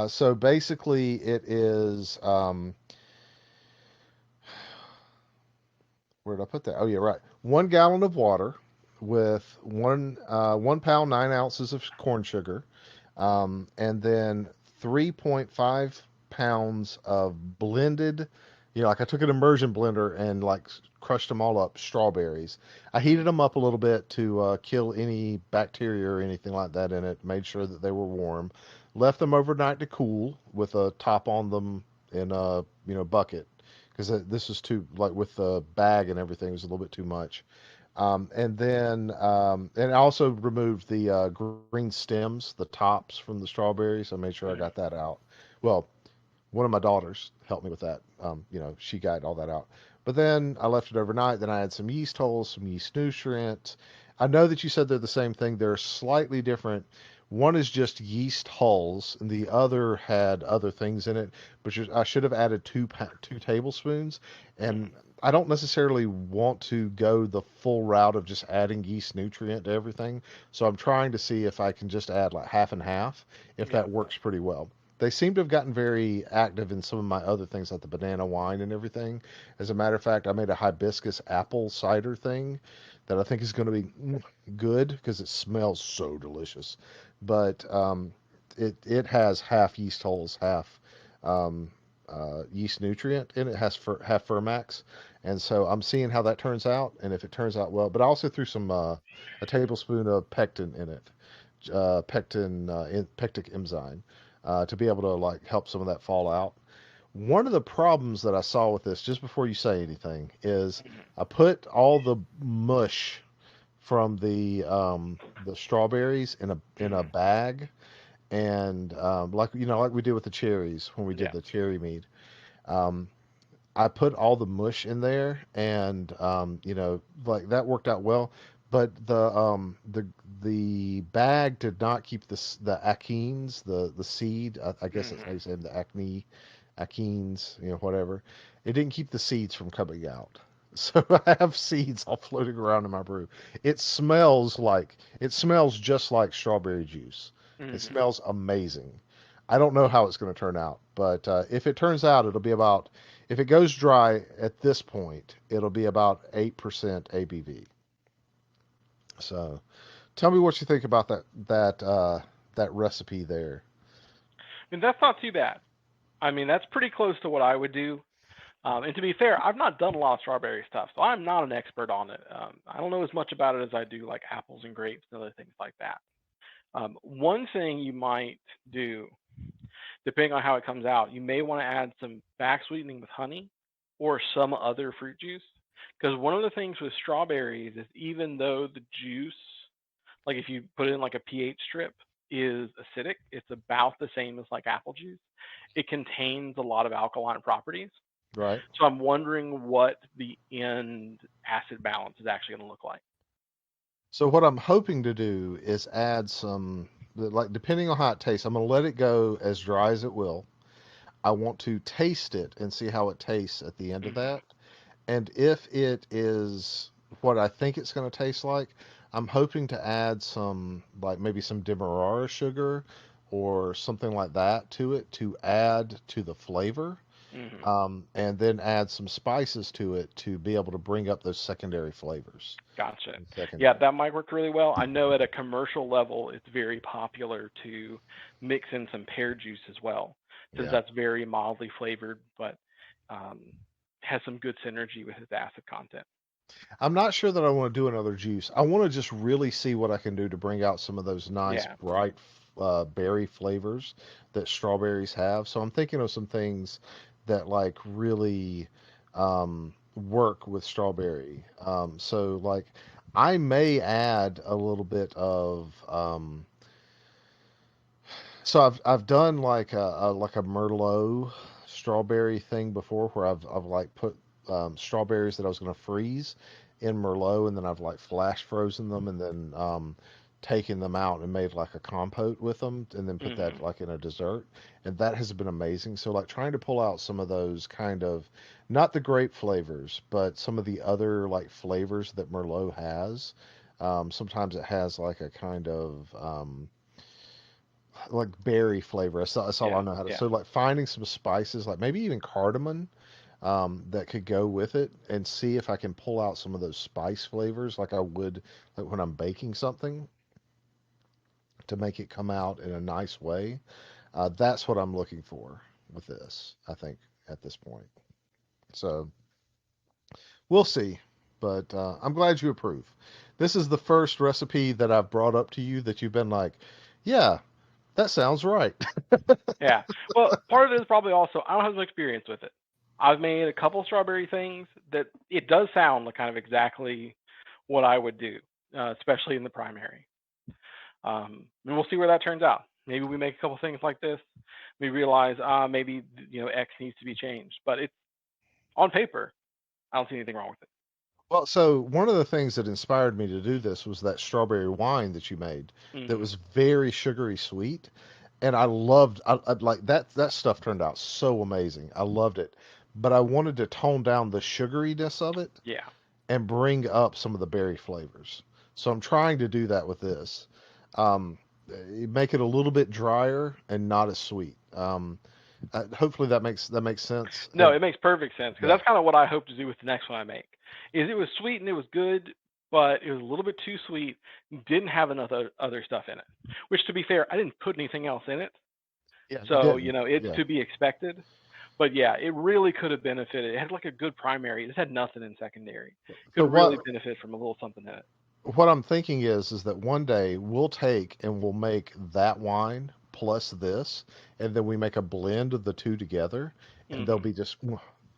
So basically, it is. Where did I put that? Oh yeah, right. 1 gallon of water with 1 pound 9 ounces of corn sugar, and then 3.5 pounds of blended. Like I took an immersion blender and like crushed them all up. Strawberries. I heated Mm, them up a little bit to kill any bacteria or anything like that in it. Made sure that they were warm. Left them overnight to cool with a top on them in a bucket because this is too like with the bag and everything it was a little bit too much. And I also removed the green stems, the tops from the strawberries. I made sure I got mm, that out. Well, one of my daughters helped me with that. She got all that out. But then I left it overnight. Then I had some yeast holes, some yeast nutrients. I know that you said they're the same thing. They're slightly different. One is just yeast hulls, and the other had other things in it. But I should have added 2 tablespoons. And mm. I don't necessarily want to go the full route of just adding yeast nutrient to everything. So I'm trying to see if I can just add like half and half, if Yeah. that works pretty well. They seem to have gotten very active in some of my other things, like the banana wine and everything. As a matter of fact, I made a hibiscus apple cider thing that I think is going to be good because it smells so delicious. But it has half yeast holes, half um, yeast nutrient in it, has half Fermax, and so I'm seeing how that turns out, and if it turns out well. But I also threw some a tablespoon of pectin in it, pectic enzyme, to be able to like help some of that fall out. One of the problems that I saw with this, just before you say anything, is Mm, I put all the mush from the strawberries in a mm. bag, and like we did with the cherries when we did Yeah. the cherry mead. Um, I put all the mush in there, and like that worked out well. But the bag did not keep the achenes, the seed. I guess that's how Mm. you say the achenes, whatever. It didn't keep the seeds from coming out. So I have seeds all floating around in my brew. It smells just like strawberry juice. It Mm. smells amazing. I don't know how it's going to turn out, but if it turns out, if it goes dry at this point, it'll be about 8% ABV. So, tell me what you think about that recipe there. And that's not too bad. I mean, that's pretty close to what I would do. And to be fair, I've not done a lot of strawberry stuff, so I'm not an expert on it. I don't know as much about it as I do like apples and grapes and other things like that. One thing you might do, depending on how it comes out, you may want to add some back sweetening with honey or some other fruit juice. Because one of the things with strawberries is even though the juice, like if you put it in like a pH strip, is acidic, it's about the same as like apple juice. It contains a lot of alkaline properties. Right. So I'm wondering what the end acid balance is actually going to look like. So what I'm hoping to do is add some, like depending on how it tastes, I'm gonna let it go as dry as it will. I want to taste it and see how it tastes at the end of Mm-hmm. that. And if it is what I think it's going to taste like, I'm hoping to add some, like maybe some Demerara sugar or something like that to it to add to the flavor. Mm-hmm. And then add some spices to it to be able to bring up those secondary flavors. Gotcha. Yeah, Secondary. that might work really well. I know at a commercial level, it's very popular to mix in some pear juice as well, since Yeah. that's very mildly flavored, but um, has some good synergy with its acid content. I'm not sure that I want to do another juice. I want to just really see what I can do to bring out some of those nice Yeah. bright berry flavors that strawberries have. So I'm thinking of some things that like really work with strawberry. So like I may add a little bit of so I've done like a Merlot strawberry thing before where I've like put strawberries that I was going to freeze in Merlot, and then I've like flash frozen them and then taken them out and made like a compote with them and then put Mm-hmm. that like in a dessert, and that has been amazing. So like trying to pull out some of those kind of not the grape flavors, but some of the other like flavors that Merlot has. Sometimes it has like a kind of like berry flavor. That's all Yeah, I know how to. yeah. So like finding some spices, like maybe even cardamom, that could go with it, and see if I can pull out some of those spice flavors, like I would like when I'm baking something, to make it come out in a nice way. That's what I'm looking for with this, I think, at this point. So we'll see. But I'm glad you approve. This is the first recipe that I've brought up to you that you've been like, yeah, that sounds right. Yeah. Well, part of it is probably also I don't have much experience with it. I've made a couple strawberry things that it does sound like kind of exactly what I would do, especially in the primary. And we'll see where that turns out. Maybe we make a couple things like this. We realize maybe X needs to be changed, but it's on paper. I don't see anything wrong with it. Well, so one of the things that inspired me to do this was that strawberry wine that you made that Hmm. was very sugary sweet. And I loved, I like that stuff turned out so amazing. I loved it. But I wanted to tone down the sugariness of it Yeah. and bring up some of the berry flavors. So I'm trying to do that with this. Make it a little bit drier and not as sweet. Hopefully that makes sense. No, it makes perfect sense because Yeah. that's kind of what I hope to do with the next one I make. Is it was sweet and it was good, but it was a little bit too sweet. Didn't have enough other stuff in it. Which, to be fair, I didn't put anything else in it, Yeah, you so didn't. it's Yeah. to be expected. But yeah, it really could have benefited. It had like a good primary. It just had nothing in secondary. So Could really benefit from a little something in it. what I'm thinking is that one day we'll take and we'll make that wine plus this, and then we make a blend of the two together, and they'll Hmm. be just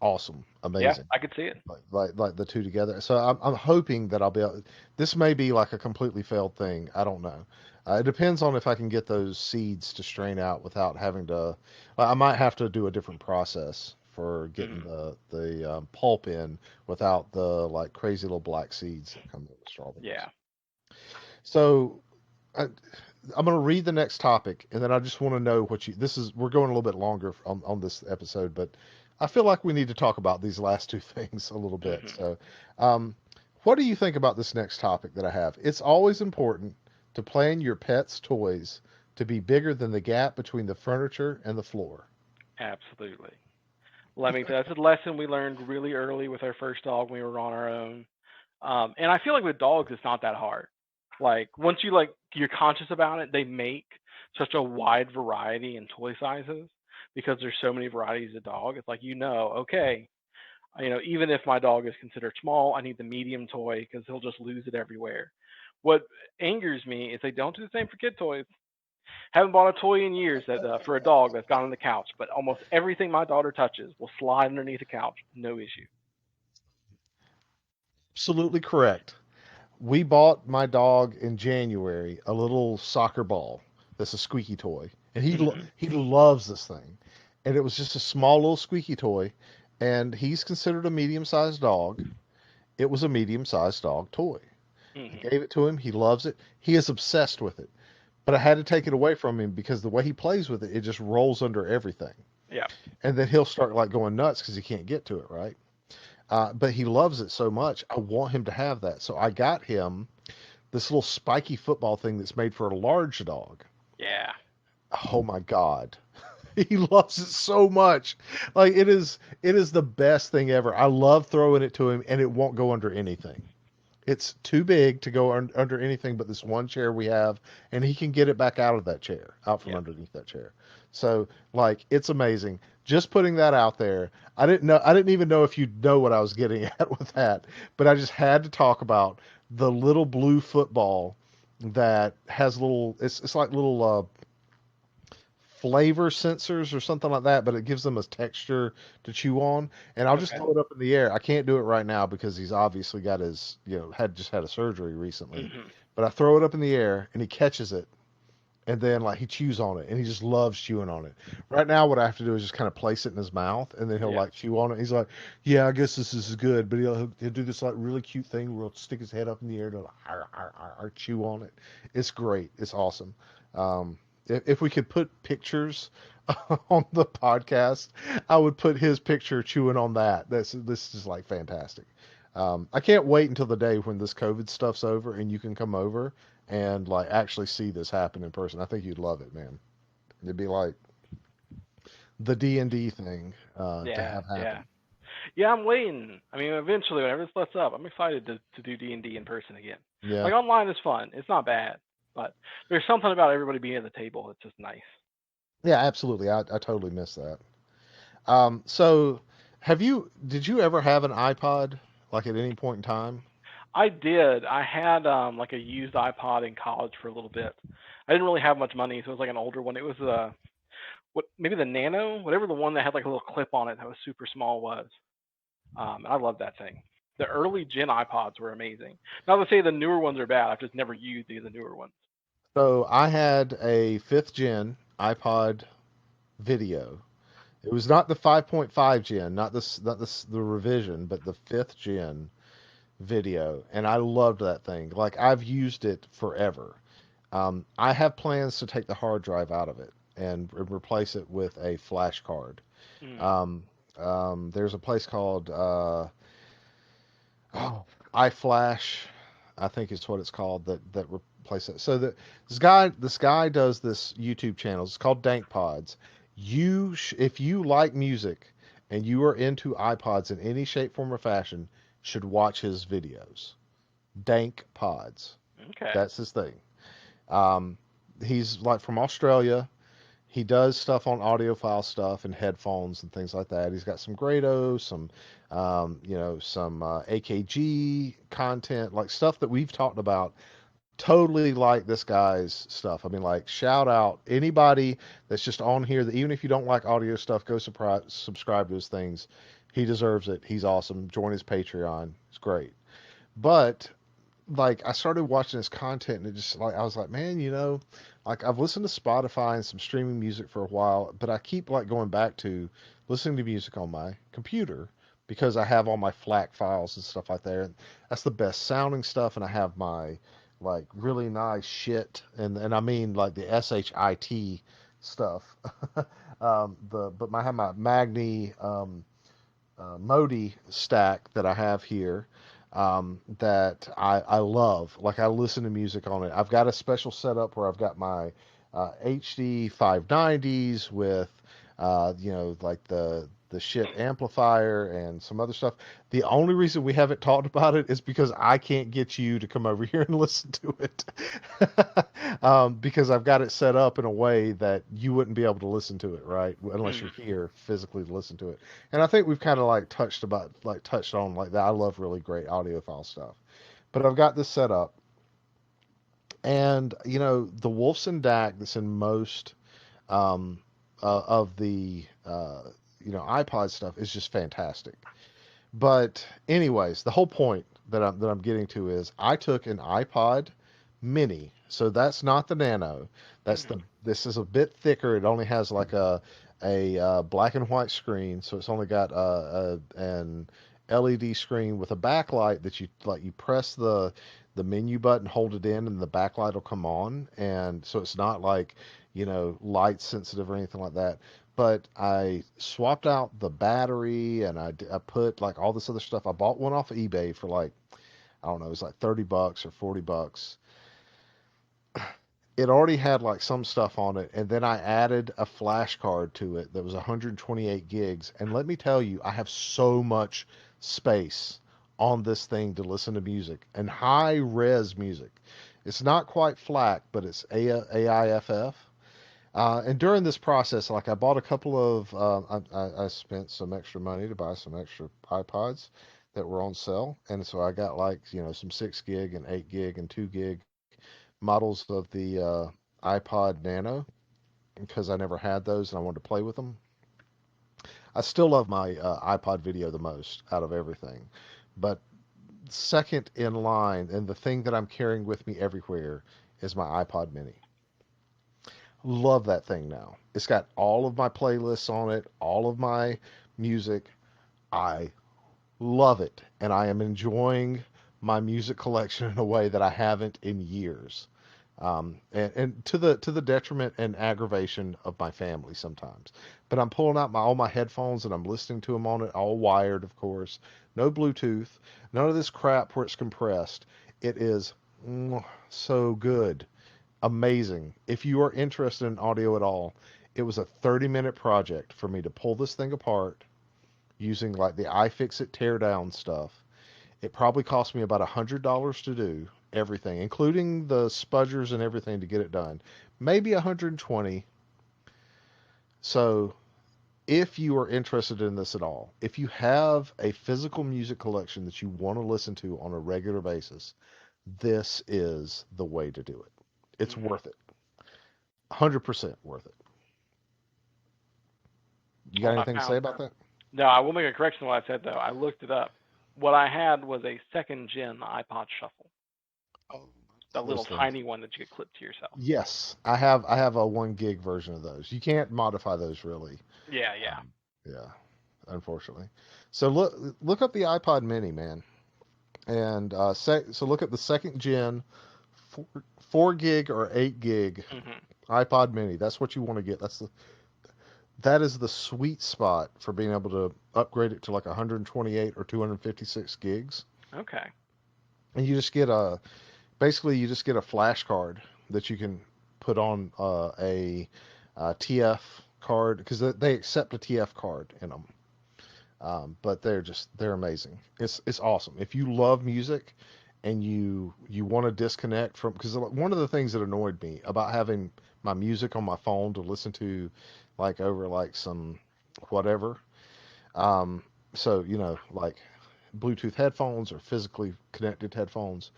awesome, Yeah, amazing. I could see it. Like the two together. So I'm hoping that I'll be able, this may be like a completely failed thing. I don't know. It depends on if I can get those seeds to strain out without having to. I might have to do a different process for getting Hmm. the pulp in without the like crazy little black seeds that come with strawberries. Yeah. So I, I'm going to read the next topic, and then I just want to know what you. This is we're going a little bit longer on this episode, but I feel like we need to talk about these last two things a little bit. Hmm. So, um, what do you think about this next topic that I have? It's always important to plan your pet's toys to be bigger than the gap between the furniture and the floor. Absolutely. That's a lesson we learned really early with our first dog when we were on our own. And I feel like with dogs, it's not that hard. Like once you're conscious about it, they make such a wide variety in toy sizes because there's so many varieties of dog. It's like okay, even if my dog is considered small, I need the medium toy because he'll just lose it everywhere. What angers me is they don't do the same for kid toys. Haven't bought a toy in years that for a dog that's gone on the couch, but almost everything my daughter touches will slide underneath the couch, no issue. Absolutely correct. We bought my dog in January a little soccer ball that's a squeaky toy, and Hmm. he loves this thing. And it was just a small little squeaky toy, and he's considered a medium-sized dog. It was a medium-sized dog toy. I Hmm. gave it to him. He loves it. He is obsessed with it. But I had to take it away from him because the way he plays with it, it just rolls under everything. Yeah. And then he'll start like going nuts because he can't get to it, right? But he loves it so much. I want him to have that. So I got him this little spiky football thing that's made for a large dog. Yeah. Oh my God. He loves it so much. Like it is the best thing ever. I love throwing it to him and it won't go under anything. It's too big to go under anything but this one chair we have, and he can get it back out of that chair, out from Yeah. underneath that chair. So, like, it's amazing. Just putting that out there. I didn't even know if you'd know what I was getting at with that, but I just had to talk about the little blue football that has little. It's like little flavor sensors or something like that, but it gives them a texture to chew on. And I'll just Okay. throw it up in the air. I can't do it right now because he's obviously got his, had just had a surgery recently. Hmm. But I throw it up in the air and he catches it and then like he chews on it and he just loves chewing on it. Right now what I have to do is just kind of place it in his mouth and then he'll Yeah. like chew on it. He's like, "Yeah, I guess this is good." But he'll do this like really cute thing where he'll stick his head up in the air to like, chew on it. It's great. It's awesome. If we could put pictures on the podcast, I would put his picture chewing on that. This is like fantastic. I can't wait until the day when this COVID stuff's over and you can come over and like actually see this happen in person. I think you'd love it, man. It'd be like the D&D thing to Yeah, have yeah. happen. Yeah, I'm waiting. I mean, eventually, whenever this lets up, I'm excited to do D&D in person again. Yeah. Like online is fun. It's not bad, but there's something about everybody being at the table that's just nice. Yeah, absolutely. I totally miss that. So did you ever have an iPod like at any point in time? I did. I had like a used iPod in college for a little bit. I didn't really have much money, so it was like an older one. It was what maybe the Nano, whatever the one that had like a little clip on it that was super small was. I love that thing. The early gen iPods were amazing. Not to say the newer ones are bad. I've just never used any of the newer ones. So I had a fifth gen iPod video. It was not the 5.5 gen, not the revision, but the fifth gen video, and I loved that thing. Like I've used it forever. I have plans to take the hard drive out of it and replace it with a flash card. Mm. Um, there's a place called oh, iFlash, I think is what it's called that replace it. So this guy does this YouTube channel. It's called dankpods. If you like music and you are into iPods in any shape, form, or fashion, should watch his videos. Dank Pods. Okay. That's his thing. Um, he's like from Australia. He does stuff on audiophile stuff and headphones and things like that. He's got some Grado, some AKG content, like stuff that we've talked about. Totally like this guy's stuff. I mean, like, shout out anybody that's just on here that even if you don't like audio stuff, go subscribe to his things. He deserves it. He's awesome. Join his Patreon. It's great. But like I started watching his content and it just like I was like, man, like I've listened to Spotify and some streaming music for a while, but I keep like going back to listening to music on my computer because I have all my FLAC files and stuff like that. And that's the best sounding stuff, and I have my like really nice shit, and I mean like the SHIT stuff. I have my Magni Modi stack that I have here that I love. Like I listen to music on it. I've got a special setup where I've got my HD 590s with like the shit amplifier and some other stuff. The only reason we haven't talked about it is because I can't get you to come over here and listen to it. Because I've got it set up in a way that you wouldn't be able to listen to it, right? Unless Mm. you're here physically to listen to it. And I think we've kind of like touched on like that. I love really great audiophile stuff. But I've got this set up, and the Wolfson DAC that's in most um, of the iPod stuff is just fantastic. But anyways, the whole point that I'm getting to is I took an iPod Mini, so that's not the Nano. Mm. This is a bit thicker. It only has like a black and white screen, so it's only got an LED screen with a backlight that you press the menu button, hold it in, and the backlight will come on, and so it's not like light sensitive or anything like that. But I swapped out the battery and I put like all this other stuff. I bought one off of eBay for like, I don't know, it was like $30 or $40. It already had like some stuff on it, and then I added a flash card to it that was 128 gigs. And let me tell you, I have so much space on this thing to listen to music and high res music. It's not quite FLAC, but it's AIFF. And during this process, like I bought a couple of, I spent some extra money to buy some extra iPods that were on sale, and so I got like some 6 gig and 8 gig and 2 gig models of the iPod Nano because I never had those and I wanted to play with them. I still love my iPod video the most out of everything, but second in line and the thing that I'm carrying with me everywhere is my iPod Mini. Love that thing now. It's got all of my playlists on it, all of my music. I love it, and I am enjoying my music collection in a way that I haven't in years. And to the detriment and aggravation of my family sometimes. But I'm pulling out all my headphones and I'm listening to them on it, all wired, of course. No Bluetooth, none of this crap where it's compressed. It is so good, amazing. If you are interested in audio at all, it was a 30-minute project for me to pull this thing apart using like the iFixit teardown stuff. It probably cost me about $100 to do everything, including the spudgers and everything to get it done. Maybe 120. So, if you are interested in this at all, if you have a physical music collection that you want to listen to on a regular basis, this is the way to do it. It's Hmm. worth it. 100% worth it. You got Well, I anything to say found. about that? No, I will make a correction to what I said though. I looked it up. What I had was a second gen iPod Shuffle, Oh, the those little things. tiny one that you could clip to yourself. Yes, I have a 1 gig version of those. You can't modify those really. Yeah, yeah. Um, yeah, unfortunately. So look up the iPod Mini, man, and so look at the second gen 4 gig or 8 gig Hmm. iPod Mini. That's what you want to get. That is the sweet spot for being able to upgrade it to like 128 or 256 gigs, Okay. and you just get a flash card that you can put on a TF card because they accept a TF card in them. But they're amazing. It's awesome. If you love music and you want to disconnect from because one of the things that annoyed me about having my music on my phone to listen to like over like some whatever um, so like Bluetooth headphones or physically connected headphones,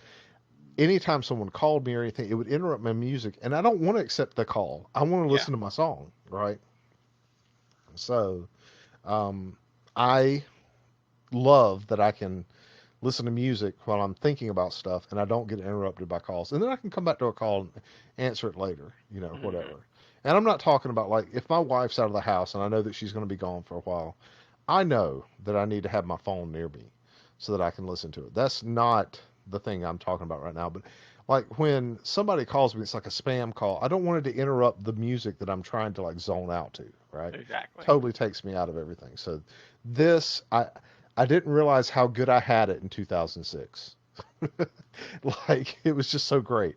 anytime someone called me or anything, it would interrupt my music, and I don't want to accept the call. I want to Yeah. listen to my song, right? So um, I love that I can listen to music while I'm thinking about stuff, and I don't get interrupted by calls, and then I can come back to a call and answer it later, Hmm. whatever. And I'm not talking about like if my wife's out of the house and I know that she's going to be gone for a while, I know that I need to have my phone near me so that I can listen to it. That's not the thing I'm talking about right now. But like when somebody calls me, it's like a spam call. I don't want it to interrupt the music that I'm trying to like zone out to, right? Exactly. Totally takes me out of everything. So this, I didn't realize how good I had it in 2006. Like it was just so great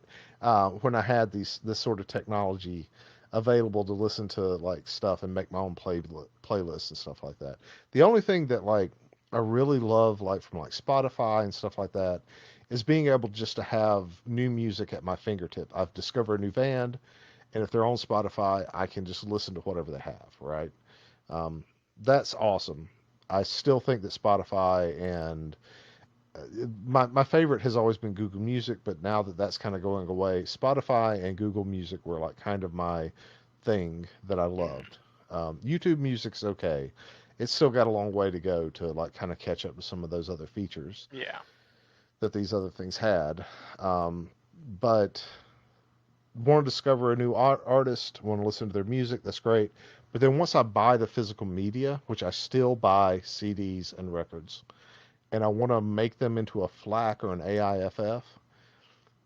when I had this sort of technology available to listen to like stuff and make my own playlists and stuff like that. The only thing that like I really love like from like Spotify and stuff like that is being able just to have new music at my fingertip. I've discovered a new band, and if they're on Spotify, I can just listen to whatever they have, right? Um, that's awesome. I still think that Spotify and my favorite has always been Google Music, but now that that's kind of going away, Spotify and Google Music were like kind of my thing that I loved. YouTube Music's okay. It's still got a long way to go to like kind of catch up to some of those other features Yeah. that these other things had. But want to discover a new artist, want to listen to their music, that's great. But then once I buy the physical media, which I still buy CDs and records, and I want to make them into a FLAC or an AIFF,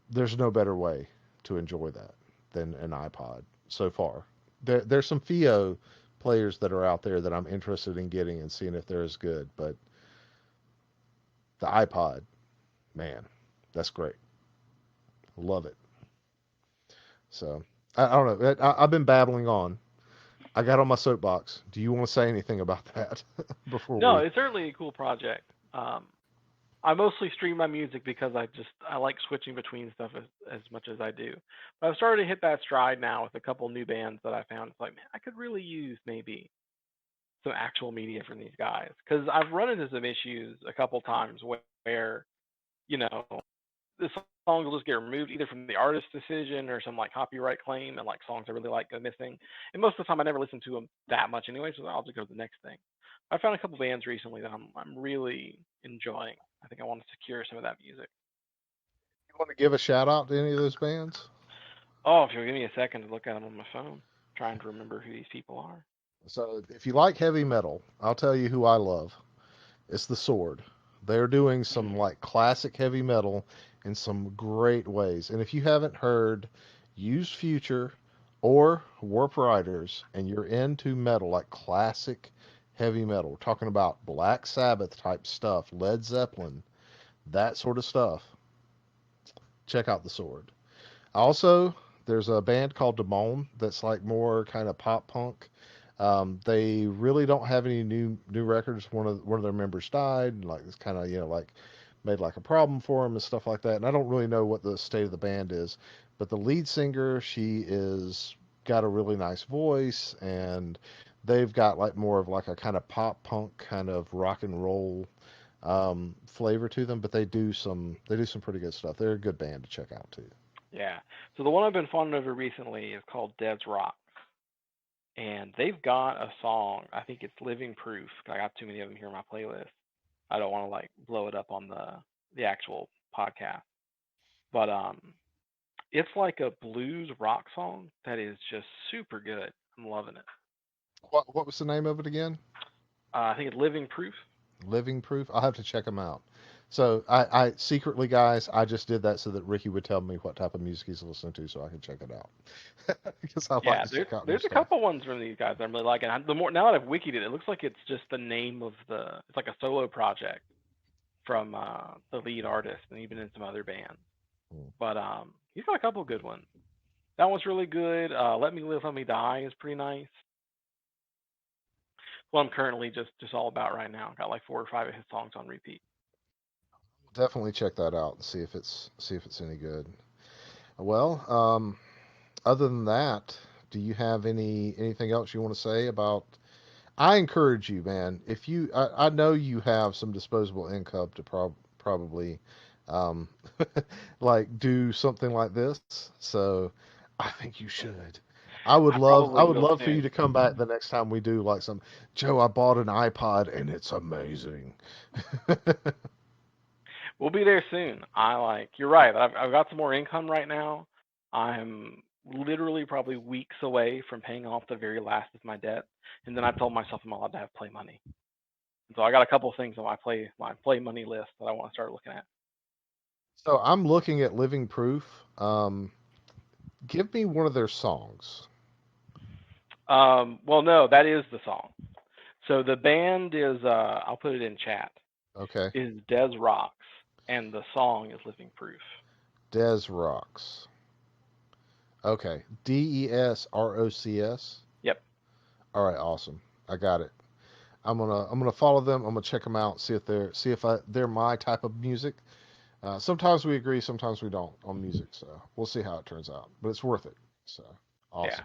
there's no better way to enjoy that than an iPod so far. There's some FIO players that are out there that I'm interested in getting and seeing if they're as good, but the iPod, man, that's great. Love it. So I don't know. I've been babbling on. I got on my soapbox. Do you want to say anything about that before No, we? it's certainly a cool project. Um, I mostly stream my music because I like switching between stuff as much as I do. But I've started to hit that stride now with a couple new bands that I found. It's like, man, I could really use maybe some actual media from these guys because I've run into some issues a couple times where you know the songs will just get removed either from the artist's decision or some like copyright claim, and like songs I really like go missing. And most of the time, I never listen to them that much anyway, so I'll just go to the next thing. I found a couple bands recently that I'm really enjoying. I think I want to secure some of that music. You want to give a shout out to any of those bands? Oh, if you'll give me a second to look at them on my phone, trying to remember who these people are. So if you like heavy metal, I'll tell you who I love. It's the Sword. They're doing some Mm. like classic heavy metal in some great ways. And if you haven't heard Used Future or Warp Riders and you're into metal, like classic heavy metal, we're talking about Black Sabbath type stuff, Led Zeppelin, that sort of stuff, check out The Sword. Also, there's a band called Demone that's like more kind of pop punk. They really don't have any new records. One of their members died, and like it's kind of like made like a problem for them and stuff like that. And I don't really know what the state of the band is, but the lead singer, she is got a really nice voice, and they've got like more of like a kind of pop punk kind of rock and roll flavor to them. But they do some pretty good stuff. They're a good band to check out too. Yeah. So the one I've been fond of recently is called Dead's Rock, and they've got a song. I think it's Living Proof. I got too many of them here on my playlist. I don't want to like blow it up on the actual podcast, but it's like a blues rock song that is just super good. I'm loving it. What was the name of it again? I think it's Living Proof. Living Proof. I'll have to check them out. So I secretly, guys, I just did that so that Ricky would tell me what type of music he's listening to, so I can check it out. Because I like Yeah, to there's check out new there's a stuff. couple ones from these guys I'm really liking. The more now that I've wikied it, it looks like it's just the name of the. It's like a solo project from the lead artist, and even in some other bands. Hmm. But he's got a couple good ones. That one's really good. Let Me Live, Let Me Die is pretty nice. What I'm currently just all about right now. Got like 4 or 5 of his songs on repeat. Definitely check that out and see if it's any good. Well, other than that, do you have anything else you want to say about? I encourage you, man. If I know you have some disposable income to probably, um, like do something like this. So, I think you should. I would I love, I probably would will love for you soon. to come back the next time we do like some. Joe, I bought an iPod and it's amazing. We'll be there soon. I like. You're right. I've got some more income right now. I'm literally probably weeks away from paying off the very last of my debt, and then I've told myself I'm allowed to have play money. So I got a couple of things on my play money list that I want to start looking at. So I'm looking at Living Proof. Give me one of their songs. Well, no, that is the song. So the band is I'll put it in chat. Okay, Is Des Rocks, and the song is Living Proof. Des Rocks. Okay, DESROCS. Yep. All right, awesome. I got it. I'm gonna follow them. I'm gonna check them out. See if they're my type of music. Sometimes we agree, sometimes we don't on music. So we'll see how it turns out. But it's worth it. So Yeah.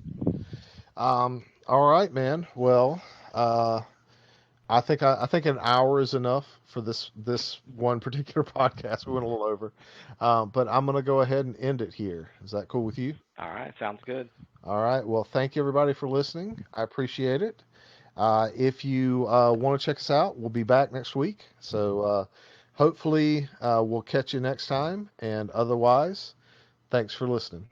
awesome. All right, man. Well, uh, I think an hour is enough for this one particular podcast. We went a little over, but I'm gonna go ahead and end it here. Is that cool with you? All right. Sounds good. All right. Well, thank you everybody for listening. I appreciate it. If you want to check us out, we'll be back next week. So hopefully we'll catch you next time. And otherwise, thanks for listening.